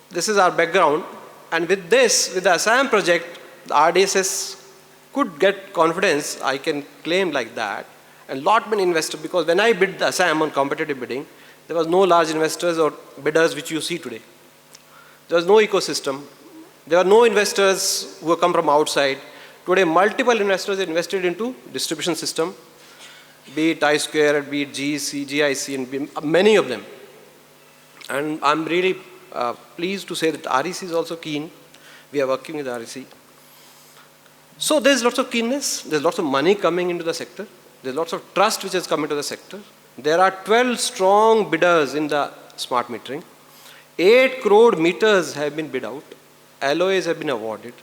this is our background, and with this, with the Assam project, the RDSS could get confidence, I can claim like that, and lot many investors, because when I bid the Assam on competitive bidding, there was no large investors or bidders which you see today. There was no ecosystem. There were no investors who have come from outside. Today, multiple investors invested into distribution system, be it I2, be it GIC, and many of them. And I'm really pleased to say that REC is also keen. We are working with REC. So there's lots of keenness. There's lots of money coming into the sector. There's lots of trust which has come into the sector. There are 12 strong bidders in the smart metering. 8 crore meters have been bid out. LOAs have been awarded.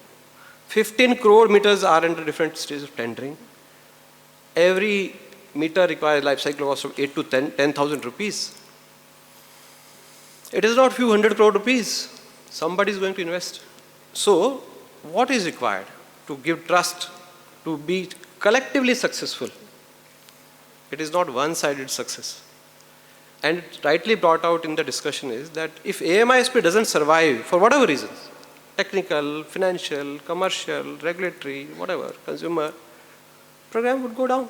15 crore meters are under different stages of tendering. Every meter requires life cycle cost of 8 to 10,000 rupees. It is not few hundred crore rupees. Somebody is going to invest. So what is required to give trust, to be collectively successful? It is not one-sided success. And rightly brought out in the discussion is that if AMISP doesn't survive for whatever reasons, technical, financial, commercial, regulatory, whatever, consumer, program would go down.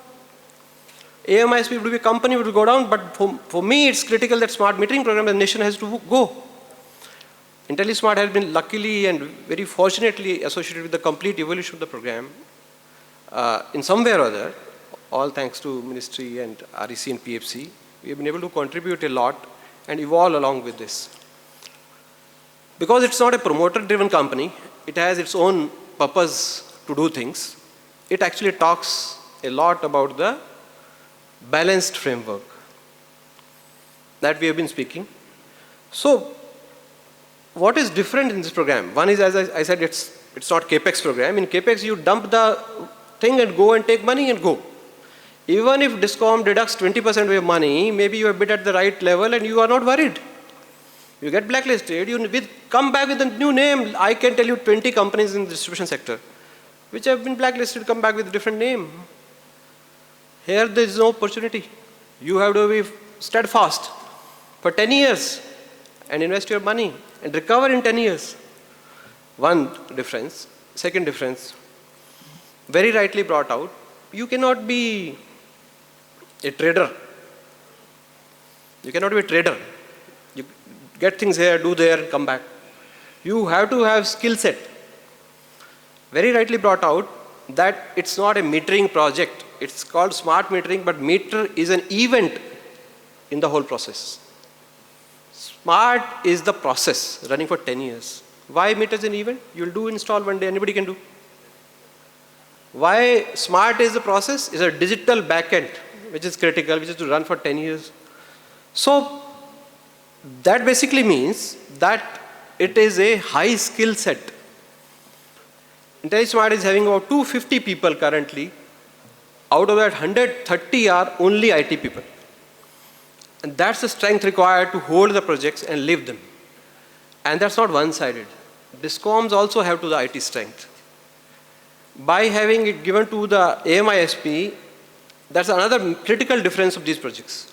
AMISP would be a company, would go down, but for me it's critical that smart metering program, the nation has to go. IntelliSmart has been luckily and very fortunately associated with the complete evolution of the program in some way or other, all thanks to Ministry and REC and PFC. We have been able to contribute a lot and evolve along with this. Because it's not a promoter-driven company, it has its own purpose to do things. It actually talks a lot about the balanced framework that we have been speaking. So, what is different in this program? One is, as I said, it's not CAPEX program. In CAPEX, you dump the thing and go and take money and go. Even if DISCOM deducts 20% of your money, maybe you have bid at the right level and you are not worried. You get blacklisted, you come back with a new name. I can tell you 20 companies in the distribution sector which have been blacklisted, come back with a different name. Here there is no opportunity. You have to be steadfast for 10 years and invest your money and recover in 10 years. One difference. Second difference, very rightly brought out, you cannot be a trader. You cannot be a trader. You get things here, do there, and come back. You have to have skill set. Very rightly brought out that it's not a metering project. It's called smart metering, but meter is an event in the whole process. Smart is the process running for 10 years. Why meter is an event? You'll do install one day, anybody can do. Why smart is the process? Is a digital backend, which is critical, which is to run for 10 years. So that basically means that it is a high skill set. IntelliSmart is having about 250 people currently. Out of that, 130 are only IT people. And that's the strength required to hold the projects and live them. And that's not one-sided. DISCOMs also have to the IT strength. By having it given to the AMISP, that's another critical difference of these projects.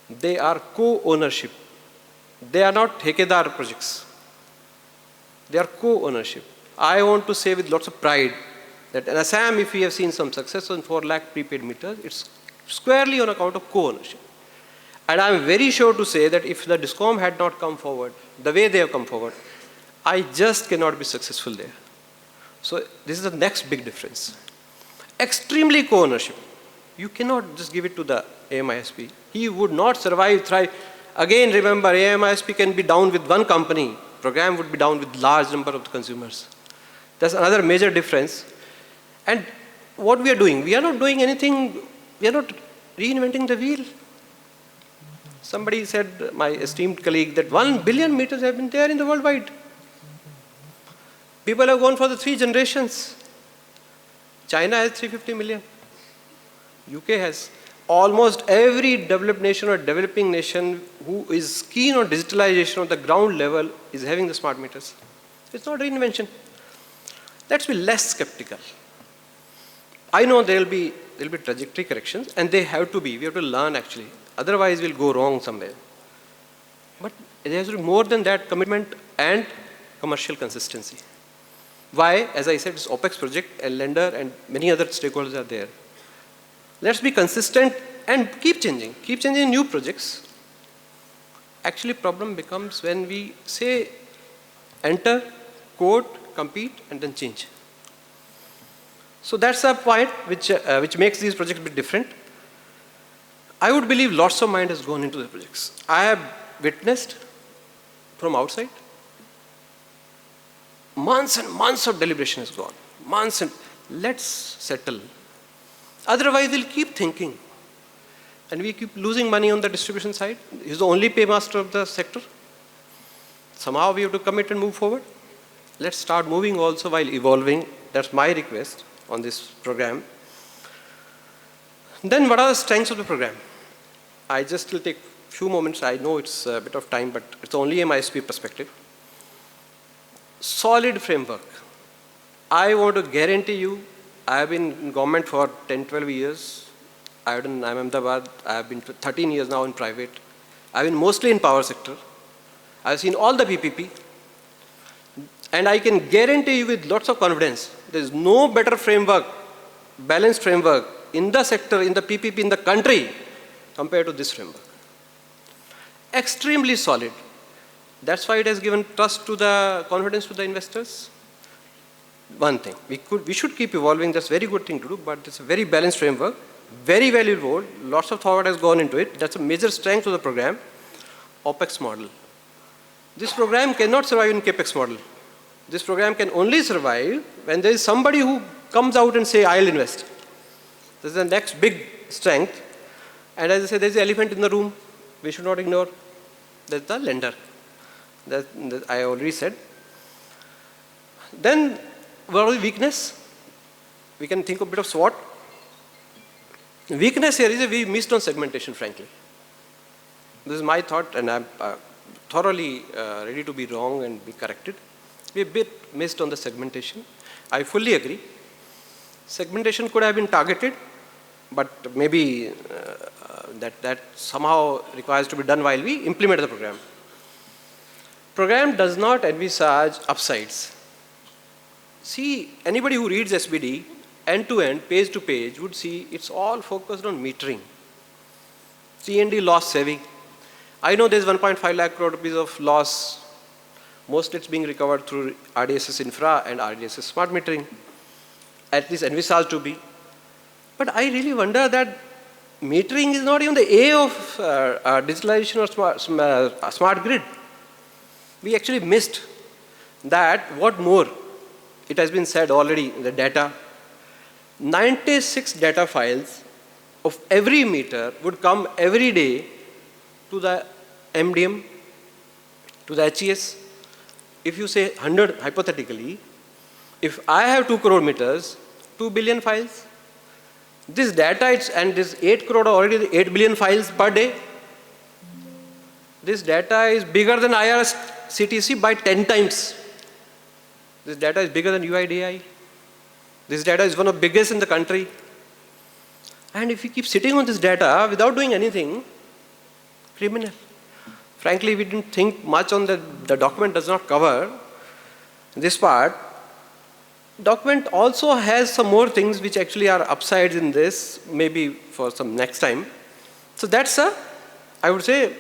They are co-ownership. They are not Hekedar projects. They are co-ownership. I want to say with lots of pride That in Assam, if we have seen some success on 4 lakh prepaid meters, it's squarely on account of co-ownership. And I'm very sure to say that if the DISCOM had not come forward the way they have come forward, I just cannot be successful there. So this is the next big difference. Extremely co-ownership. You cannot just give it to the AMISP. He would not survive, thrive. Again, remember, AMISP can be down with one company. Program would be down with large number of the consumers. That's another major difference. And what we are doing, we are not doing anything, we are not reinventing the wheel. Somebody said, my esteemed colleague, that 1 billion meters have been there in the worldwide. People have gone for the 3 generations. China has 350 million. UK has. Almost every developed nation or developing nation who is keen on digitalization on the ground level is having the smart meters. It's not reinvention. Let's be less skeptical. I know there will be trajectory corrections, and they have to be. We have to learn actually. Otherwise, we'll go wrong somewhere. But there has to be more than that, commitment and commercial consistency. Why? As I said, it's OPEX project, a lender and many other stakeholders are there. Let's be consistent and keep changing new projects. Actually, problem becomes when we say enter, code, compete, and then change. So that's a point which makes these projects a bit different. I would believe lots of mind has gone into the projects. I have witnessed from outside, months and months of deliberation has gone. Months and let's settle. Otherwise, they'll keep thinking. And we keep losing money on the distribution side. He's the only paymaster of the sector. Somehow we have to commit and move forward. Let's start moving also while evolving. That's my request on this program. Then what are the strengths of the program? I just will take a few moments. I know it's a bit of time, but it's only a MISP perspective. Solid framework. I want to guarantee you, I have been in government for 10, 12 years. I'm in Ahmedabad. I have been 13 years now in private. I've been mostly in power sector. I've seen all the PPP. And I can guarantee you with lots of confidence, there's no better framework, balanced framework in the sector, in the PPP, in the country, compared to this framework. Extremely solid. That's why it has given trust to the confidence to the investors. One thing, we should keep evolving. That's a very good thing to do, but it's a very balanced framework, very well evolved. Lots of thought has gone into it. That's a major strength of the program. OPEX model. This program cannot survive in CAPEX model. This program can only survive when there is somebody who comes out and say, I'll invest. This is the next big strength. And as I said, there's the elephant in the room. We should not ignore. That's the lender. That I already said. Then, what is weakness? We can think of a bit of SWOT. Weakness here is we missed on segmentation, frankly. This is my thought, and I'm thoroughly ready to be wrong and be corrected. We a bit missed on the segmentation. I fully agree. Segmentation could have been targeted, but maybe that somehow requires to be done while we implement the program. Program does not envisage upsides. See, anybody who reads SBD, end-to-end, page-to-page, would see it's all focused on metering. C&D loss saving. I know there's 1.5 lakh crore rupees of loss. Most it's being recovered through RDSS infra and RDSS smart metering. At least envisaged to be. But I really wonder that metering is not even the A of digitalization or smart grid. We actually missed that. What more? It has been said already in the data. 96 data files of every meter would come every day to the MDM, to the HES. If you say 100 hypothetically, if I have 2 crore meters, 2 billion files, this data and this 8 crore already 8 billion files per day. This data is bigger than IRS CTC by 10 times. This data is bigger than UIDAI. This data is one of the biggest in the country. And if you keep sitting on this data without doing anything, criminal. Frankly, we didn't think much on the document does not cover this part. Document also has some more things which actually are upsides in this, maybe for some next time. So that's I would say,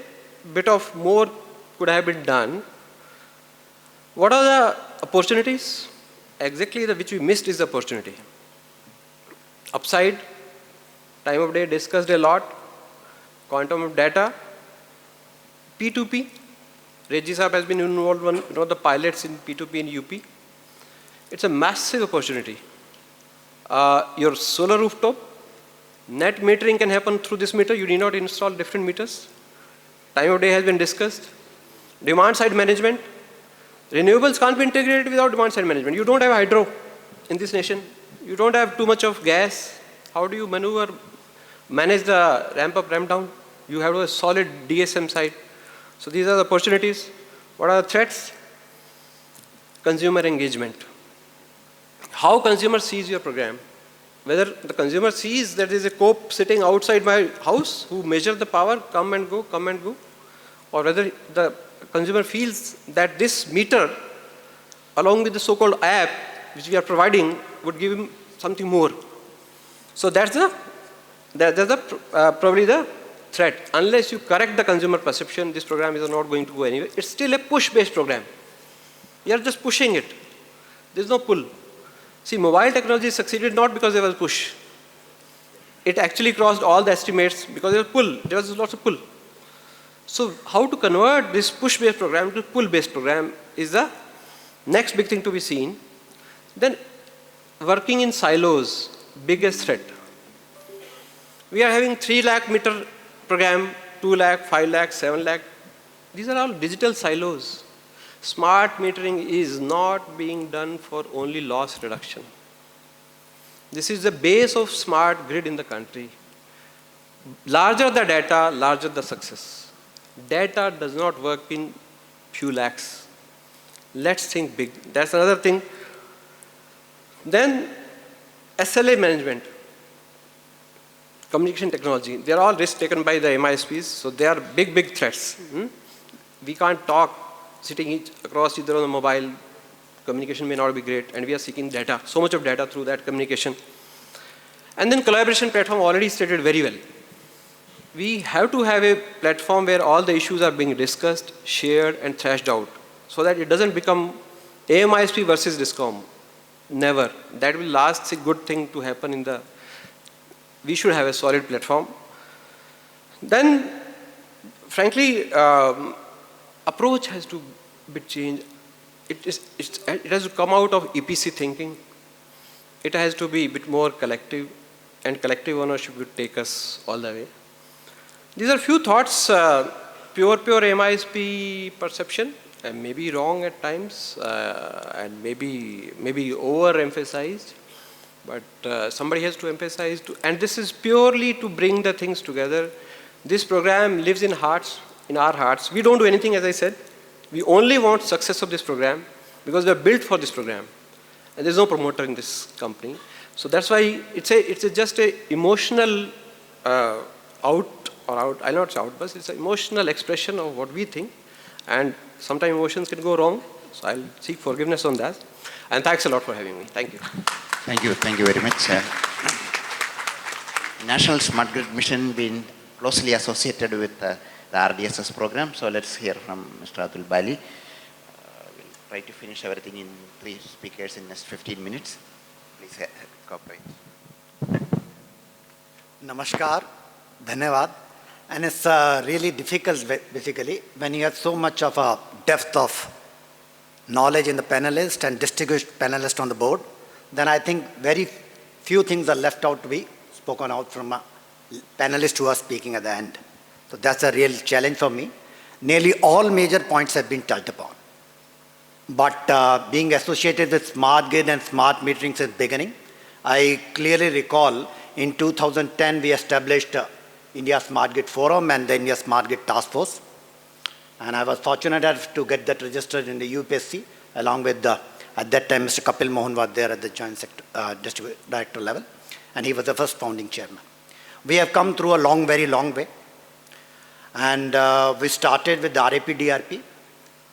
bit of more could have been done. What are the opportunities? Exactly which we missed is the opportunity. Upside, time of day discussed a lot, quantum of data, P2P. Reggie Saab has been involved in one of the pilots in P2P in UP. It's a massive opportunity. Your solar rooftop, net metering can happen through this meter. You need not install different meters. Time of day has been discussed. Demand side management. Renewables can't be integrated without demand side management. You don't have hydro in this nation. You don't have too much of gas. How do you manage the ramp up, ramp down? You have a solid DSM side. So these are the opportunities. What are the threats? Consumer engagement. How consumer sees your program. Whether the consumer sees that there is a cope sitting outside my house who measures the power, come and go, or whether the consumer feels that this meter, along with the so-called app which we are providing, would give him something more. So that's probably the threat. Unless you correct the consumer perception, this program is not going to go anywhere. It's still a push-based program. You are just pushing it. There's no pull. See, mobile technology succeeded not because there was push. It actually crossed all the estimates because there was pull. There was lots of pull. So how to convert this push-based program to pull-based program is the next big thing to be seen. Then working in silos, biggest threat. We are having 3 lakh meter program, 2 lakh, 5 lakh, 7 lakh. These are all digital silos. Smart metering is not being done for only loss reduction. This is the base of smart grid in the country. Larger the data, larger the success. Data does not work in few lakhs. Let's think big. That's another thing. Then SLA management. Communication technology. They are all risks taken by the MISPs, so they are big, big threats. We can't talk sitting across either on the mobile. Communication may not be great, and we are seeking data, so much of data through that communication. And then collaboration platform already stated very well. We have to have a platform where all the issues are being discussed, shared, and thrashed out, so that it doesn't become AMISP versus DISCOM. Never. That will last a good thing to happen in the. We should have a solid platform. Then, frankly, approach has to be changed. It has to come out of EPC thinking. It has to be a bit more collective, and collective ownership would take us all the way. These are few thoughts, pure MISP perception, and maybe wrong at times, and maybe overemphasized. But somebody has to emphasize, and this is purely to bring the things together. This program lives in our hearts. We don't do anything, as I said. We only want success of this program because we are built for this program. And there's no promoter in this company. So that's why it's just an emotional I'll not say outburst, it's an emotional expression of what we think. And sometimes emotions can go wrong. So I'll seek forgiveness on that. And thanks a lot for having me. Thank you. Thank you very much. National Smart Grid Mission been closely associated with the RDSS program. So let's hear from Mr. Atul Bali. We'll try to finish everything in 3 speakers in next 15 minutes. Please cooperate. Namaskar, Dhanyavad. And it's really difficult, basically, when you have so much of a depth of knowledge in the panelists and distinguished panelists on the board, then I think very few things are left out to be spoken out from panelists who are speaking at the end. So that's a real challenge for me. Nearly all major points have been touched upon. But being associated with smart grid and smart metering since the beginning, I clearly recall in 2010 we established India Smart Grid Forum and the India Smart Grid Task Force. And I was fortunate enough to get that registered in the UPSC along with at that time Mr. Kapil Mohan was there at the Joint District Director level, and he was the first founding chairman. We have come through a very long way. And we started with the RAP DRP.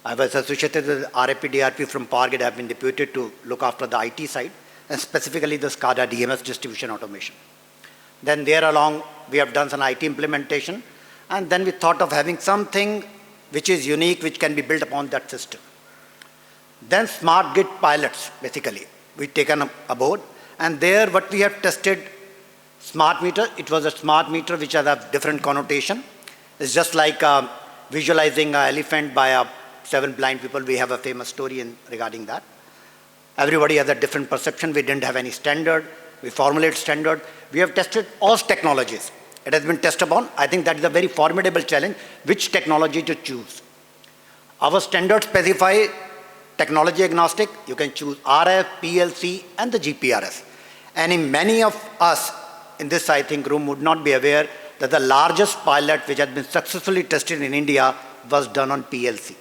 I was associated with RAP-DRP from Pargate. I have been deputed to look after the IT side, and specifically the SCADA DMS distribution automation. Then there along, we have done some IT implementation, and then we thought of having something which is unique, which can be built upon that system. Then smart grid pilots, basically, we taken aboard, and there what we have tested, smart meter, it was a smart meter which has a different connotation. It's just like visualizing an elephant by 7 blind people. We have a famous story regarding that. Everybody has a different perception. We didn't have any standard. We formulate standard. We have tested all technologies. It has been tested upon. I think that is a very formidable challenge, which technology to choose. Our standards specify technology agnostic. You can choose RF, PLC, and the GPRS. And in many of us in this, I think, room would not be aware that the largest pilot which has been successfully tested in India was done on PLC.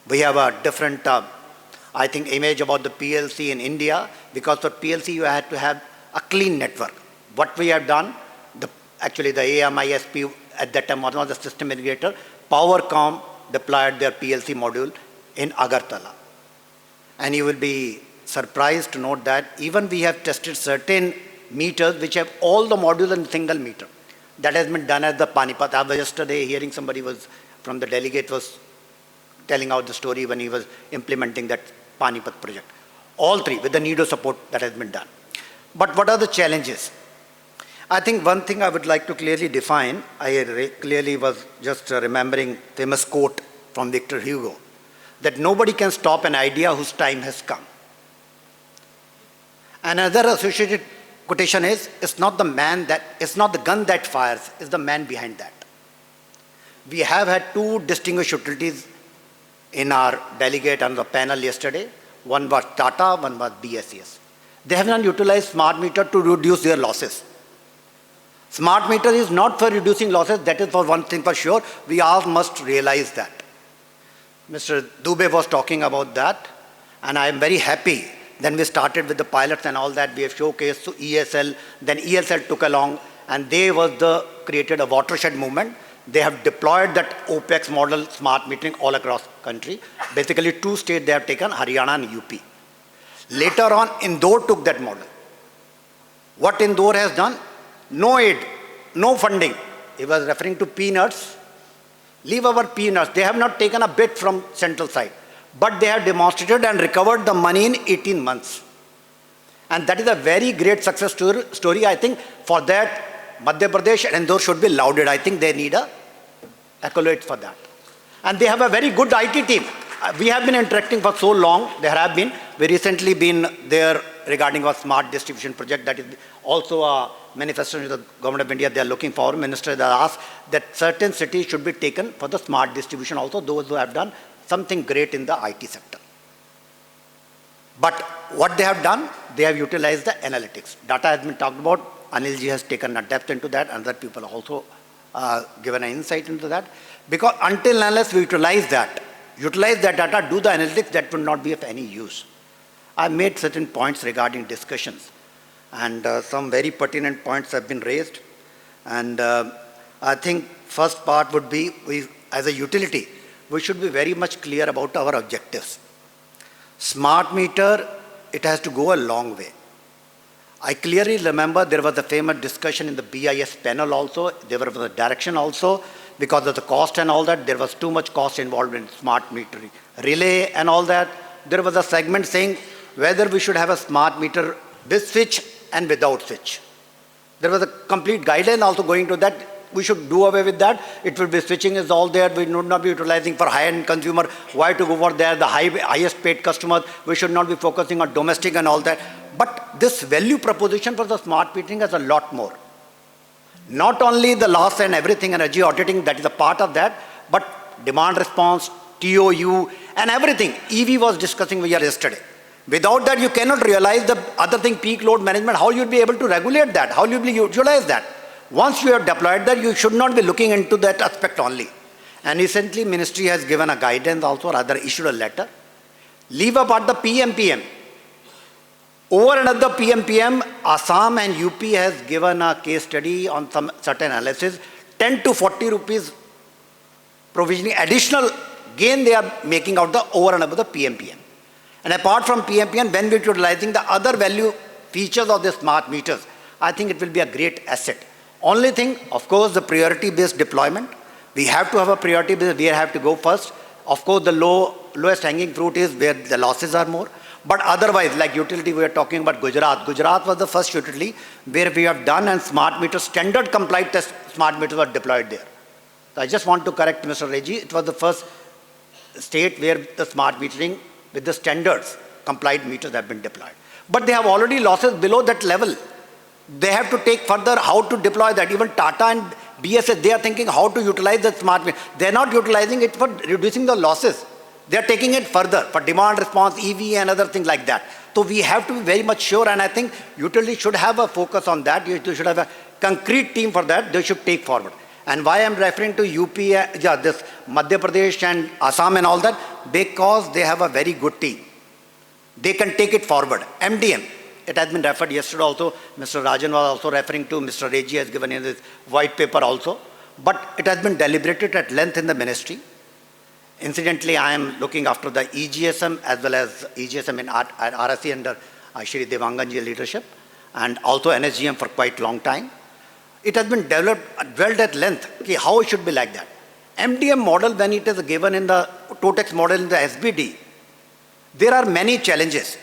We have a different, I think, image about the PLC in India, because for PLC you had to have a clean network. What we have done, actually the AMISP at that time was not the system integrator, Powercom deployed their PLC module in Agartala. And you will be surprised to note that even we have tested certain meters which have all the modules in single meter. That has been done at the Panipat. I was yesterday hearing somebody was from the delegate was telling out the story when he was implementing that Panipat project. All three with the NIDO support that has been done. But what are the challenges? I think one thing I would like to clearly define, I clearly was just remembering famous quote from Victor Hugo, that nobody can stop an idea whose time has come. Another associated quotation is, it's not the gun that fires, it's the man behind that. We have had 2 distinguished utilities in our delegate and the panel yesterday. One was Tata, one was BSES. They have not utilized smart meter to reduce their losses. Smart meter is not for reducing losses, that is for one thing for sure. We all must realize that. Mr. Dubey was talking about that, and I am very happy. Then we started with the pilots and all that. We have showcased to ESL. Then ESL took along, and they created a watershed movement. They have deployed that OPEX model, smart metering, all across country. Basically, 2 states they have taken, Haryana and UP. Later on, Indore took that model. What Indore has done? No aid, no funding. He was referring to peanuts. Leave our peanuts. They have not taken a bit from central side. But they have demonstrated and recovered the money in 18 months. And that is a very great success story. I think for that, Madhya Pradesh and Indore should be lauded. I think they need a accolade for that. And they have a very good IT team. We have been interacting for so long. We recently been there regarding our smart distribution project. That is also a manifesto of the government of India. They are looking for, minister has asked that certain cities should be taken for the smart distribution also, those who have done something great in the IT sector. But what they have done, they have utilized the analytics. Data has been talked about. Anilji has taken a depth into that, and other people also given an insight into that. Because until and unless we utilize that data, do the analytics, that will not be of any use. I made certain points regarding discussions, and some very pertinent points have been raised. And I think first part would be, as a utility, we should be very much clear about our objectives. Smart meter, it has to go a long way. I clearly remember there was a famous discussion in the BIS panel also, there was a direction also, because of the cost and all that, there was too much cost involved in smart metering. Relay and all that, there was a segment saying whether we should have a smart meter with switch and without switch. There was a complete guideline also going to that. We should do away with that. It will be switching is all there. We would not be utilizing for high-end consumer. Why to go for there? The highest paid customers. We should not be focusing on domestic and all that. But this value proposition for the smart metering has a lot more. Not only the loss and everything, energy auditing, that is a part of that, but demand response, TOU, and everything. EV was discussing yesterday. Without that, you cannot realize the other thing, peak load management, how you'll be able to regulate that, how you'll be utilize that. Once you have deployed that, you should not be looking into that aspect only. And recently, ministry has given a guidance also, rather issued a letter. Leave apart the PMPM. Over and above the PMPM, Assam and UP has given a case study on some certain analysis, 10 to 40 rupees provisioning additional gain they are making out the over and above the PMPM. And apart from PMPM, when we're utilizing the other value features of the smart meters, I think it will be a great asset. Only thing, of course, the priority-based deployment. We have to have a priority based, we have to go first. Of course, the lowest hanging fruit is where the losses are more. But otherwise, like utility, we are talking about Gujarat. Gujarat was the first utility where we have done and smart meters, standard compliant test smart meters were deployed there. So I just want to correct Mr. Reggie. It was the first state where the smart metering with the standards compliant meters have been deployed. But they have already losses below that level. They have to take further how to deploy that. Even Tata and BSS, they are thinking how to utilize the smart meter. They are not utilizing it for reducing the losses. They are taking it further for demand response, EV and other things like that. So we have to be very much sure, and I think utility should have a focus on that. You should have a concrete team for that. They should take forward. And why I'm referring to UP, this Madhya Pradesh and Assam and all that, because they have a very good team. They can take it forward. MDM, it has been referred yesterday also. Mr. Rajan was also referring to, Mr. Reggie has given in his white paper also. But it has been deliberated at length in the ministry. Incidentally, I am looking after the EGSM as well as EGSM in RSC under Shri Devanganji's leadership, and also NSGM for quite long time. It has been dwelled at length, okay, how it should be like that. MDM model, when it is given in the TOTEX model in the SBD, there are many challenges.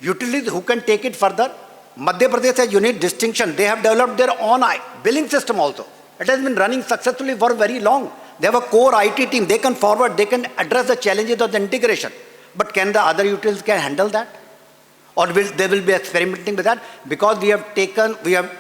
Utilities who can take it further. Madhya Pradesh has unique distinction. They have developed their own billing system also. It has been running successfully for very long. They have a core IT team. They can forward, they can address the challenges of the integration. But can the other utilities can handle that? Or they will be experimenting with that? Because we have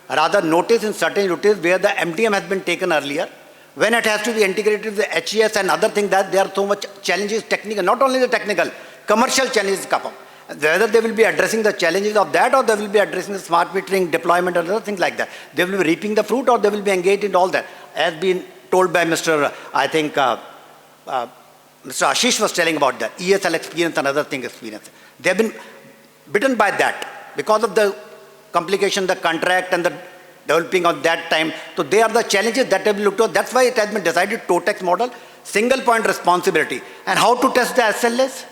rather noticed in certain utilities where the MDM has been taken earlier, when it has to be integrated with the HES and other things, that there are so much challenges, technical, not only the technical, commercial challenges come up. Whether they will be addressing the challenges of that, or they will be addressing the smart metering deployment or other things like that. They will be reaping the fruit, or they will be engaged in all that. As been told by Mr. Mr. Ashish was telling about that, ESL experience and other things experience. They have been bitten by that because of the complication, the contract and the developing of that time. So they are the challenges that have been looked at. That's why it has been decided TOTEX model, single point responsibility. And how to test the SLS?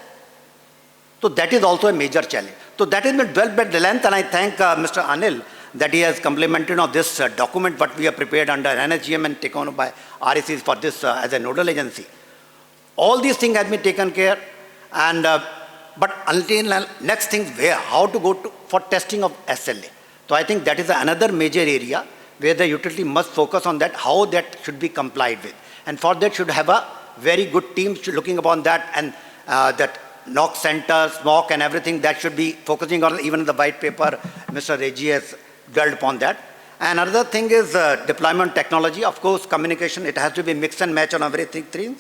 So that is also a major challenge. So that has been dwelt by the length, and I thank Mr. Anil that he has complimented on this document what we have prepared under NSGM and taken on by RECs for this as a nodal agency. All these things have been taken care, and but until next thing, where, how to go for testing of SLA. So I think that is another major area where the utility must focus on that, how that should be complied with. And for that should have a very good team looking upon that, and that NOx center, SMOC and everything that should be focusing on. Even in the white paper, Mr. Reggie has dwelled upon that. And another thing is deployment technology. Of course, communication, it has to be mix and match on everything.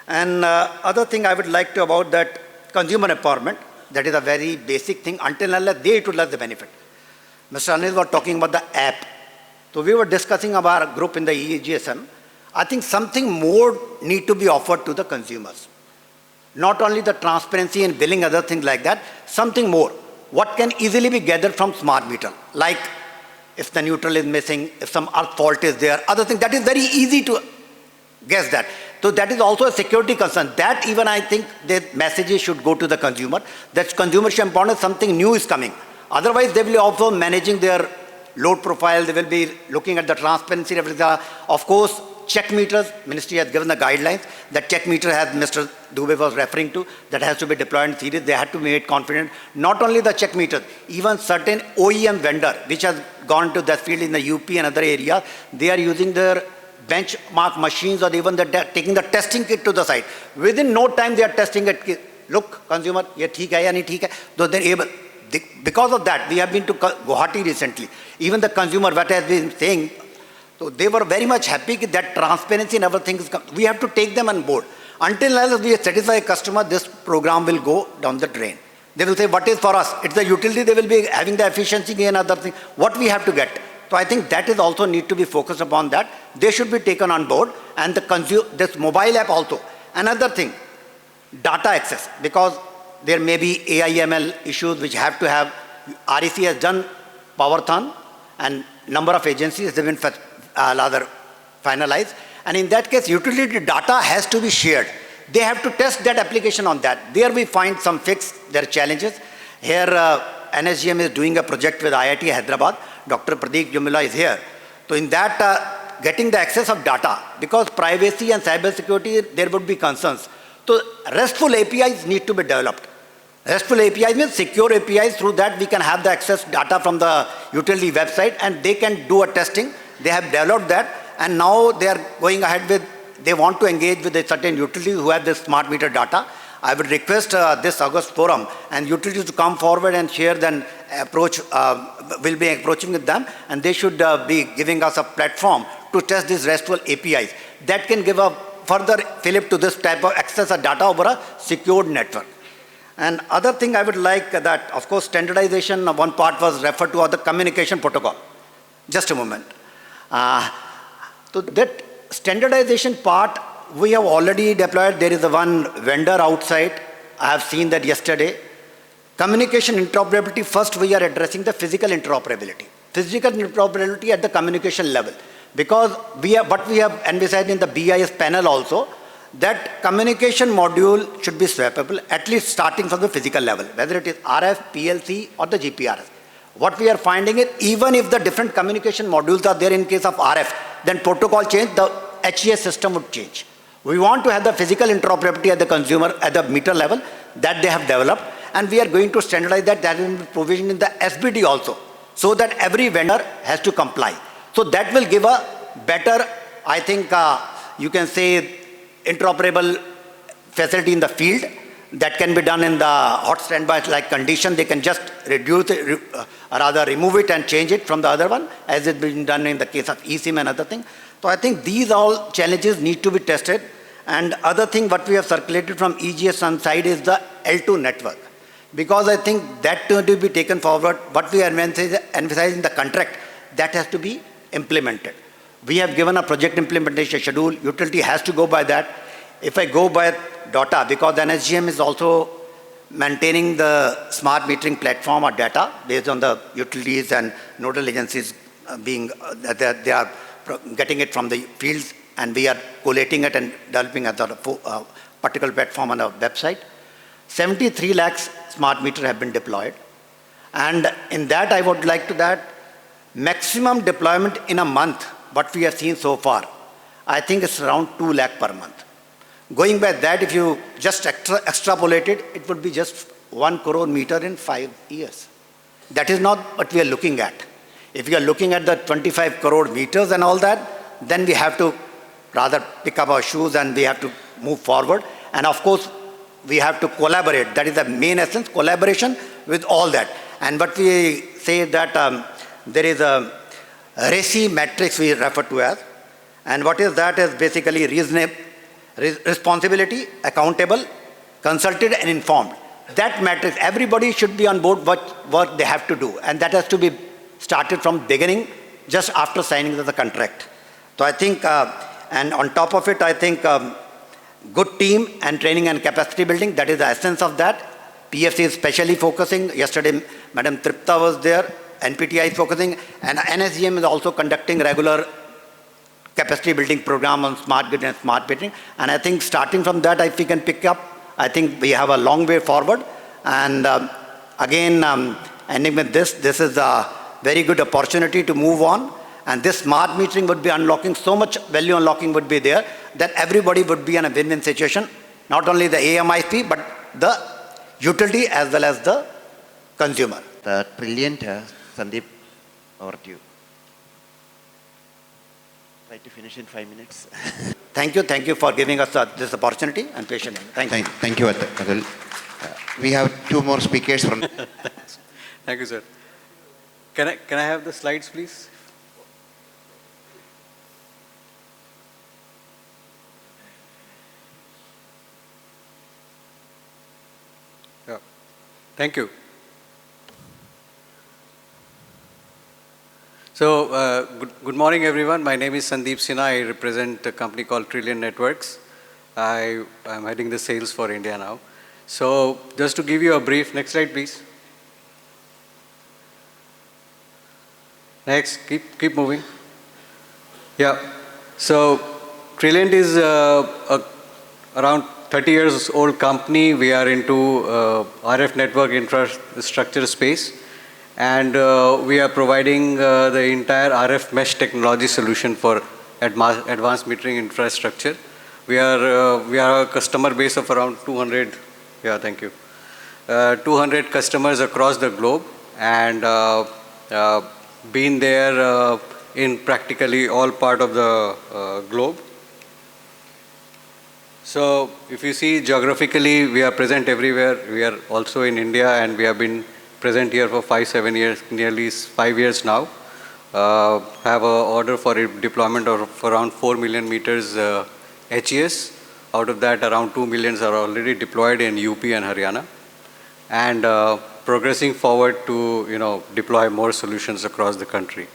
And other thing I would like to about that consumer empowerment, that is a very basic thing until unless they utilize the benefit. Mr. Anil was talking about the app. So we were discussing about our group in the EGSM. I think something more need to be offered to the consumers. Not only the transparency and billing, other things like that, something more. What can easily be gathered from smart meter? Like if the neutral is missing, if some earth fault is there, other things, that is very easy to guess that. So that is also a security concern. That even I think the messages should go to the consumer, that consumer should important something new is coming. Otherwise, they will be also managing their load profile, they will be looking at the transparency, everything. Of course, check meters, ministry has given the guidelines, that check meter as Mr. Dubey was referring to, that has to be deployed in series. They have to be made confident. Not only the check meters, even certain OEM vendor, which has gone to that field in the UP and other areas, they are using their benchmark machines, or even taking the testing kit to the site. Within no time, they are testing it. Look, consumer, ye theek hai ya nahi theek hai. So they're able. Because of that, we have been to Guwahati recently. Even the consumer, what has been saying, so they were very much happy that transparency and everything is coming. We have to take them on board. Until we satisfy a customer, this program will go down the drain. They will say, what is for us? It's the utility, they will be having the efficiency gain and other things. What we have to get. So I think that is also need to be focused upon that. They should be taken on board. And this mobile app also. Another thing, data access. Because there may be AIML issues which have to have. REC has done Powerthon, and number of agencies have been rather finalized. And in that case, utility data has to be shared. they have to test that application on that. There we find some fix, there are challenges. Here NSGM is doing a project with IIT Hyderabad. Dr. Pradeep Jumila is here. So in that, getting the access of data, because privacy and cyber security, there would be concerns. So RESTful APIs need to be developed. RESTful APIs means secure APIs. Through that we can have the access data from the utility website and they can do a testing. They have developed that and now they are going ahead with, they want to engage with a certain utility who have this smart meter data. I would request this August forum and utilities to come forward and share then approach, will be approaching with them and they should be giving us a platform to test these RESTful APIs. That can give a further fillip to this type of access of data over a secured network. And other thing I would like that, of course, standardization, one part was referred to as the communication protocol. Just a moment. So that standardization part, we have already deployed. There is a one vendor outside. I have seen that yesterday. Communication interoperability, first we are addressing the physical interoperability. Physical interoperability at the communication level. Because what we have envisaged in the BIS panel also, that communication module should be swappable, at least starting from the physical level, whether it is RF, PLC or the GPRS. What we are finding is, even if the different communication modules are there in case of RF, then protocol change, the HES system would change. We want to have the physical interoperability at the consumer, at the meter level, that they have developed, and we are going to standardize that, that will be provisioned in the SBD also, so that every vendor has to comply. So that will give a better, I think, you can say, interoperable facility in the field that can be done in the hot standby like condition. They can just reduce it, rather remove it and change it from the other one, as it's been done in the case of eSIM and other thing. So I think these all challenges need to be tested. And other thing what we have circulated from EGS on side is the L2 network. Because I think that to be taken forward, what we are emphasizing the contract, that has to be implemented. We have given a project implementation schedule. Utility has to go by that. If I go by data, because NSGM is also maintaining the smart metering platform or data based on the utilities and nodal agencies being, they are getting it from the fields and we are collating it and developing a particular platform on the website. 73 lakhs smart meters have been deployed. And in that, I would like to that maximum deployment in a month, what we have seen so far, I think it's around 2 lakh per month. Going by that, if you just extrapolate it, it would be just 1 crore meter in 5 years. That is not what we are looking at. If we are looking at the 25 crore meters and all that, then we have to rather pick up our shoes and we have to move forward. And of course, we have to collaborate. That is the main essence, collaboration with all that. And what we say that there is a RACI matrix we refer to as. And what is that is basically reasonable, responsibility, accountable, consulted and informed. That matrix, everybody should be on board what work they have to do. And that has to be started from beginning, just after signing the contract. So I think, and on top of it, I think good team and training and capacity building, that is the essence of that. PFC is specially focusing. Yesterday, Madam Tripta was there. NPTI is focusing. And NSGM is also conducting regular capacity building program on smart grid and smart metering. And I think starting from that, if we can pick up, I think we have a long way forward. And again, ending with this is a very good opportunity to move on. And this smart metering would be unlocking, so much value unlocking would be there that everybody would be in a win-win situation. Not only the AMIP, but the utility as well as the consumer. The brilliant Sandeep, over to you. Try to finish in 5 minutes. Thank you for giving us this opportunity and patience. Thank you. Thank you, Atul. We have 2 more speakers from. Thank you, sir. Can I have the slides, please? Yeah. Thank you. So, good morning, everyone. My name is Sandeep Sinha. I represent a company called Trillion Networks. I am heading the sales for India now. So, just to give you a brief, next slide, please. Next, keep moving. Yeah. So, Trillion is around 30 years old company. We are into RF network infrastructure space. And we are providing the entire RF mesh technology solution for advanced metering infrastructure. We are a customer base of around 200, 200 customers across the globe, and been there in practically all part of the globe. So if you see geographically, we are present everywhere. We are also in India, and we have been present here for 5-7 years, nearly 5 years now. Have an order for a deployment of around 4 million meters HES. Out of that, around 2 million are already deployed in UP and Haryana, and progressing forward to deploy more solutions across the country.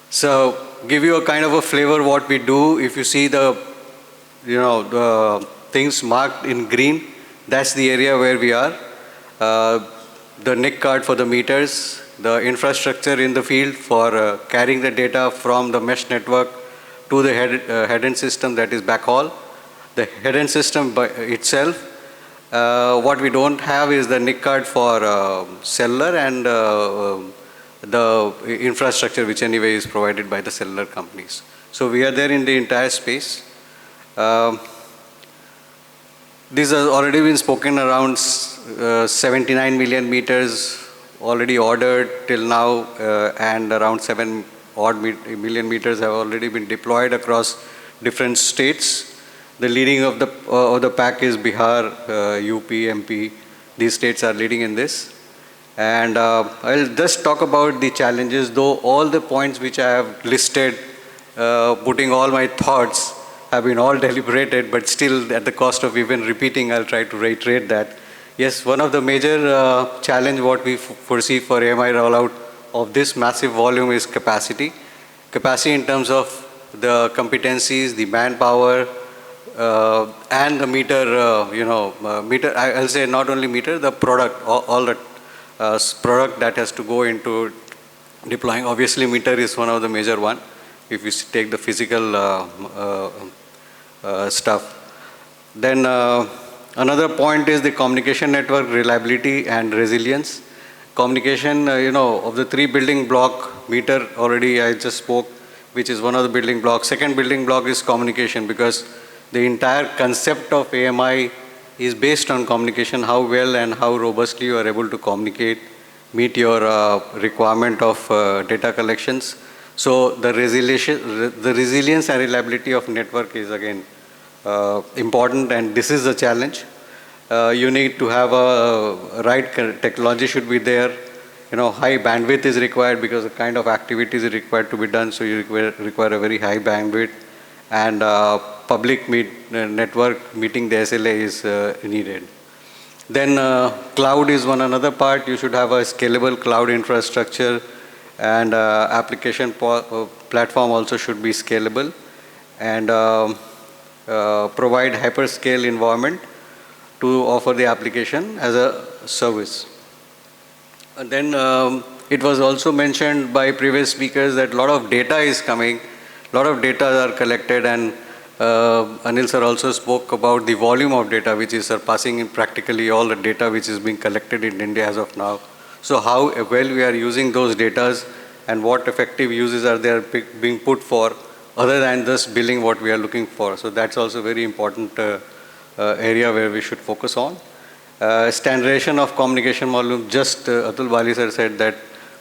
So give you a kind of a flavor what we do. If you see the things marked in green, that's the area where we are. The NIC card for the meters, the infrastructure in the field for carrying the data from the mesh network to the head-end system, that is backhaul. The head-end system by itself, what we don't have is the NIC card for cellular and the infrastructure, which anyway is provided by the cellular companies. So we are there in the entire space. This has already been spoken, around 79 million meters already ordered till now, and around 7 odd million meters have already been deployed across different states. The leading of the pack is Bihar, UP, MP. These states are leading in this. And I'll just talk about the challenges, though all the points which I have listed, putting all my thoughts, have been all deliberated, but still at the cost of even repeating, I'll try to reiterate that. Yes, one of the major challenge what we foresee for AMI rollout of this massive volume is capacity. Capacity in terms of the competencies, the manpower, and the meter, meter, I'll say not only meter, the product, all the product that has to go into deploying. Obviously, meter is one of the major one, if you take the physical stuff. Then another point is the communication network reliability and resilience. Communication, of the 3 building block, meter already I just spoke, which is one of the building blocks. Second building block is communication, because the entire concept of AMI is based on communication, how well and how robustly you are able to communicate, meet your requirement of data collections. So the resilience and reliability of network is again important, and this is the challenge. You need to have a right technology should be there. High bandwidth is required because the kind of activities are required to be done. So you require a very high bandwidth, and public network meeting the SLA is needed. Then cloud is one another part. You should have a scalable cloud infrastructure, and application platform also should be scalable, and provide hyperscale environment to offer the application as a service. And then it was also mentioned by previous speakers that a lot of data is coming, a lot of data are collected, and Anil sir also spoke about the volume of data which is surpassing in practically all the data which is being collected in India as of now. So how well we are using those data and what effective uses are there being put for other than just billing what we are looking for. So that's also very important area where we should focus on. Standardization of communication module, just Atul Bali sir said that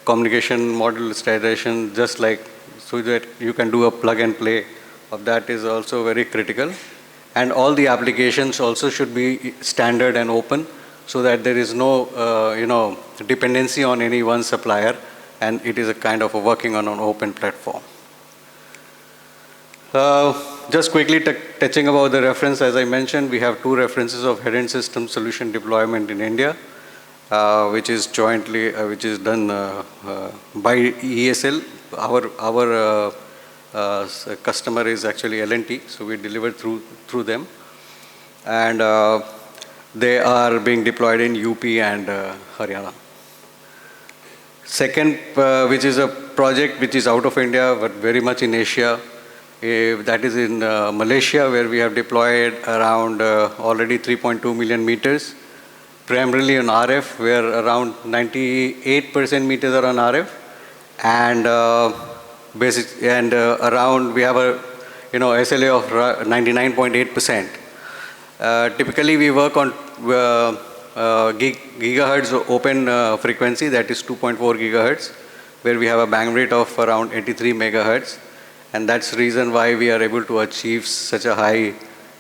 communication module standardization, just like so that you can do a plug and play of that, is also very critical. And all the applications also should be standard and open, so that there is no dependency on any one supplier, and it is a kind of a working on an open platform. Just quickly touching about the reference, as I mentioned, we have 2 references of head-end system solution deployment in India, which is jointly, which is done by ESL. Our customer is actually L&T, so we deliver through them, and they are being deployed in UP and Haryana. Second, which is a project which is out of India but very much in Asia, That is in Malaysia, where we have deployed around already 3.2 million meters, primarily on RF, where around 98% meters are on RF, and around we have a SLA of 99.8%. Typically, we work on gigahertz open frequency, that is 2.4 gigahertz, where we have a bang rate of around 83 megahertz. And that's the reason why we are able to achieve such a high,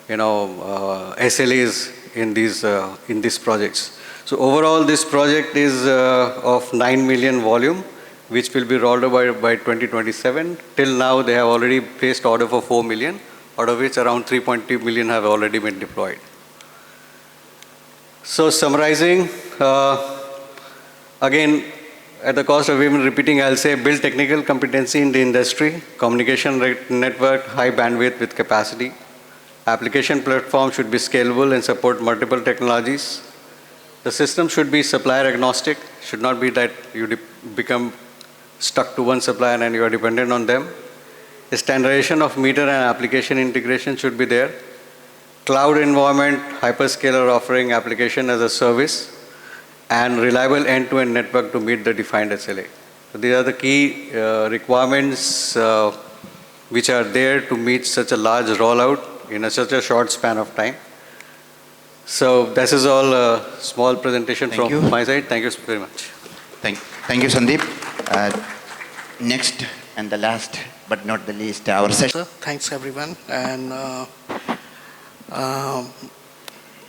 SLAs in these projects. So overall, this project is of 9 million volume, which will be rolled over by 2027. Till now, they have already placed order for 4 million, out of which around 3.2 million have already been deployed. So summarizing, again, at the cost of even repeating, I'll say build technical competency in the industry, communication network, high bandwidth with capacity. Application platform should be scalable and support multiple technologies. The system should be supplier agnostic, should not be that you become stuck to one supplier and you are dependent on them. The standardization of meter and application integration should be there. Cloud environment, hyperscaler offering application as a service, and reliable end-to-end network to meet the defined SLA. So these are the key requirements which are there to meet such a large rollout in such a short span of time. So this is all a small presentation from my side. Thank you very much. Thank you, Sandeep. Next and the last but not the least, our session. Thanks, everyone. And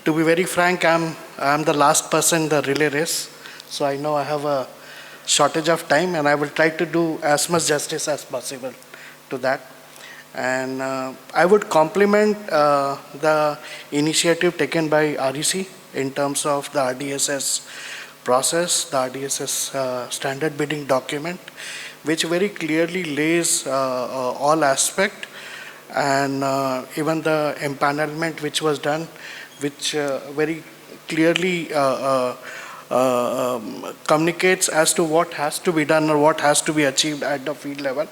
to be very frank, I'm the last person in the relay race. So I know I have a shortage of time, and I will try to do as much justice as possible to that. And I would compliment the initiative taken by REC in terms of the RDSS process, the RDSS standard bidding document, which very clearly lays all aspects, and even the empanelment which was done, which very clearly communicates as to what has to be done or what has to be achieved at the field level.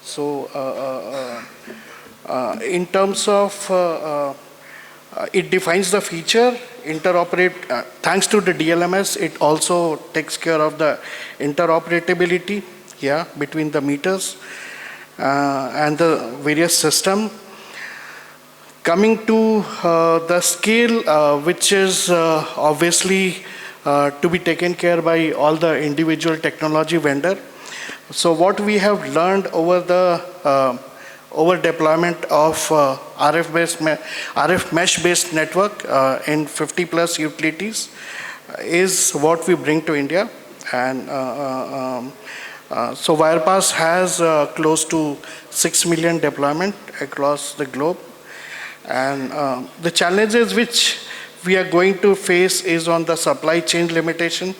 So in terms of, it defines the feature, interoperate, thanks to the DLMS, it also takes care of the interoperability between the meters and the various system. Coming to the scale, which is obviously to be taken care by all the individual technology vendor. So what we have learned over the deployment of RF mesh-based network in 50 plus utilities is what we bring to India. And so Wirepass has close to 6 million deployment across the globe. And the challenges which we are going to face is on the supply chain limitation,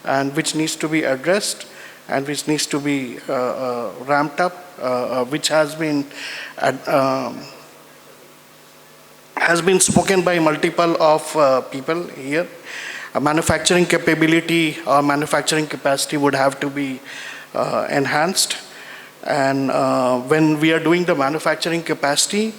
and which needs to be addressed and which needs to be ramped up, which has been spoken by multiple of people here. Manufacturing capability or manufacturing capacity would have to be enhanced. And when we are doing the manufacturing capacity,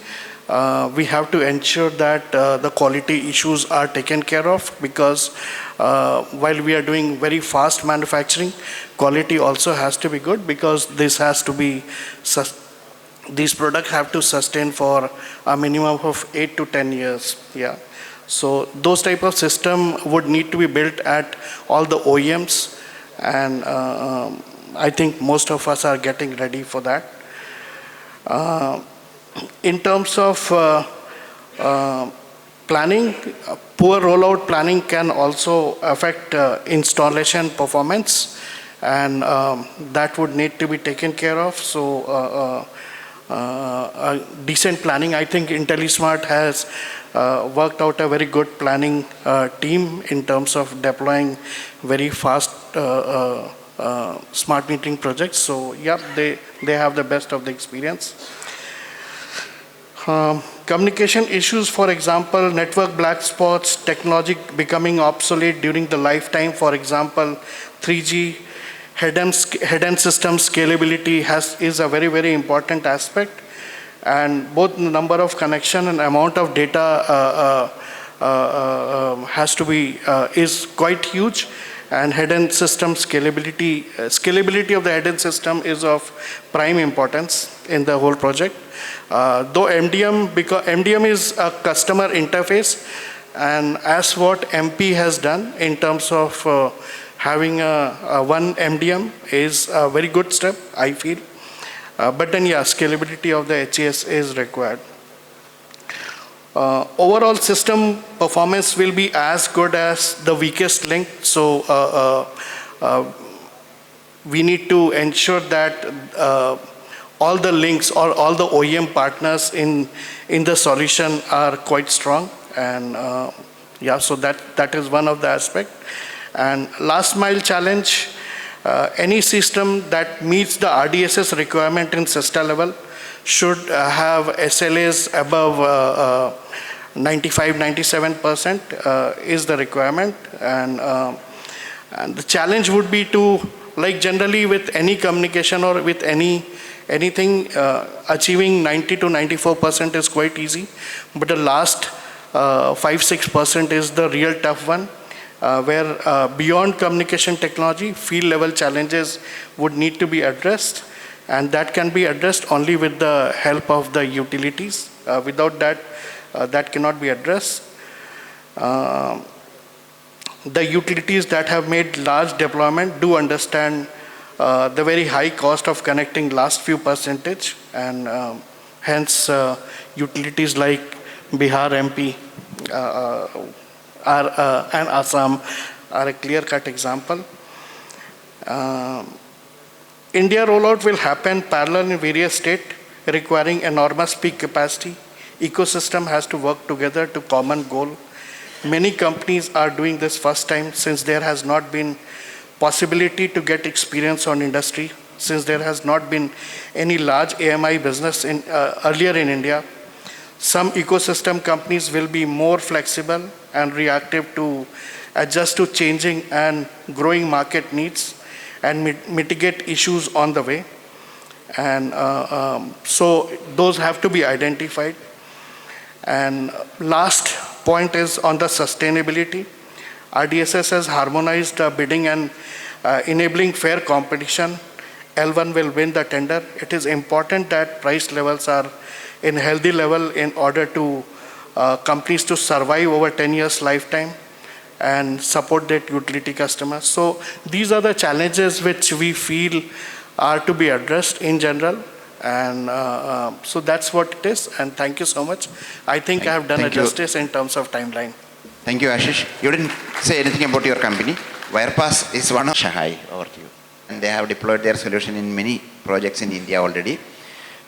we have to ensure that the quality issues are taken care of, because while we are doing very fast manufacturing, quality also has to be good, because this has to be, these products have to sustain for a minimum of 8 to 10 years. So those type of system would need to be built at all the OEMs, and I think most of us are getting ready for that. In terms of planning, poor rollout planning can also affect installation performance, and that would need to be taken care of. So decent planning, I think IntelliSmart has worked out a very good planning team in terms of deploying very fast smart metering projects. So yeah, they have the best of the experience. Communication issues, for example, network black spots, technology becoming obsolete during the lifetime, for example, 3G, head-end system scalability is a very, very important aspect. and both the number of connection and amount of data has to be, is quite huge, and head-end system scalability, scalability of the head-end system is of prime importance in the whole project. Though MDM, because MDM is a customer interface, and as what MP has done in terms of having a one MDM is a very good step, I feel. But then, yeah, scalability of the HES is required. Overall system performance will be as good as the weakest link. So we need to ensure that all the links or all the OEM partners in the solution are quite strong. And yeah, so that is one of the aspects. And last mile challenge, any system that meets the RDSS requirement in SISTA level should have SLAs above 95-97% is the requirement. And the challenge would be to, like generally with any communication or with anything, achieving 90 to 94% is quite easy, but the last 5-6% is the real tough one, where beyond communication technology, field level challenges would need to be addressed, and that can be addressed only with the help of the utilities. Without that, that cannot be addressed. The utilities that have made large deployment do understand the very high cost of connecting last few percentage, and hence utilities like Bihar, MP and Assam are a clear-cut example. India rollout will happen parallel in various states, requiring enormous peak capacity. Ecosystem has to work together to common goal. Many companies are doing this first time, since there has not been possibility to get experience on industry, since there has not been any large AMI business earlier in India. Some ecosystem companies will be more flexible and reactive to adjust to changing and growing market needs and mitigate issues on the way. And so those have to be identified. And last point is on the sustainability. RDSS has harmonized bidding and enabling fair competition. L1 will win the tender. It is important that price levels are in healthy level in order to companies to survive over 10 years lifetime and support their utility customers. So these are the challenges which we feel are to be addressed in general. And so that's what it is. And thank you so much. I think I have done a justice in terms of timeline. Thank you, Ashish. You didn't say anything about your company. Wirepass is one of Shahai, over to you. And they have deployed their solution in many projects in India already.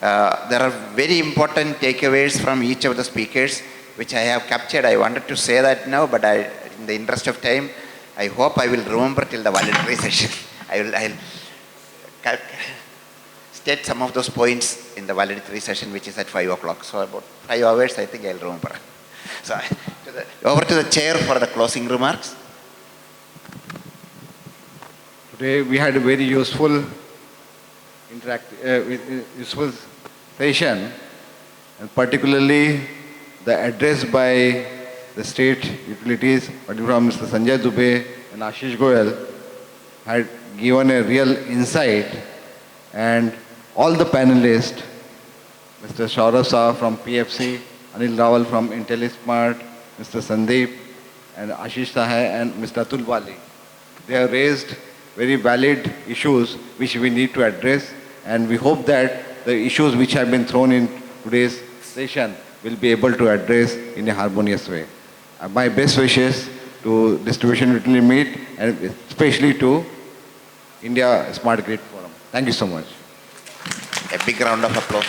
There are very important takeaways from each of the speakers, which I have captured. I wanted to say that now, but in the interest of time, I hope I will remember till the valedictory session. I'll state some of those points in the valedictory session, which is at 5 o'clock. So about 5 hours, I think I'll remember. So over to the chair for the closing remarks. Today we had a very useful useful session, and particularly the address by the state utilities, particularly from Mr. Sanjay Dubey and Ashish Goyal, had given a real insight, and all the panelists, Mr. Saurav Saha from PFC, Anil Rawal from IntelliSmart, Mr. Sandeep, and Ashish Saha and Mr. Atul Bali, they have raised very valid issues which we need to address, and we hope that the issues which have been thrown in today's session will be able to address in a harmonious way. My best wishes to Distribution Utility Meet, and especially to India Smart Grid Forum. Thank you so much. A big round of applause.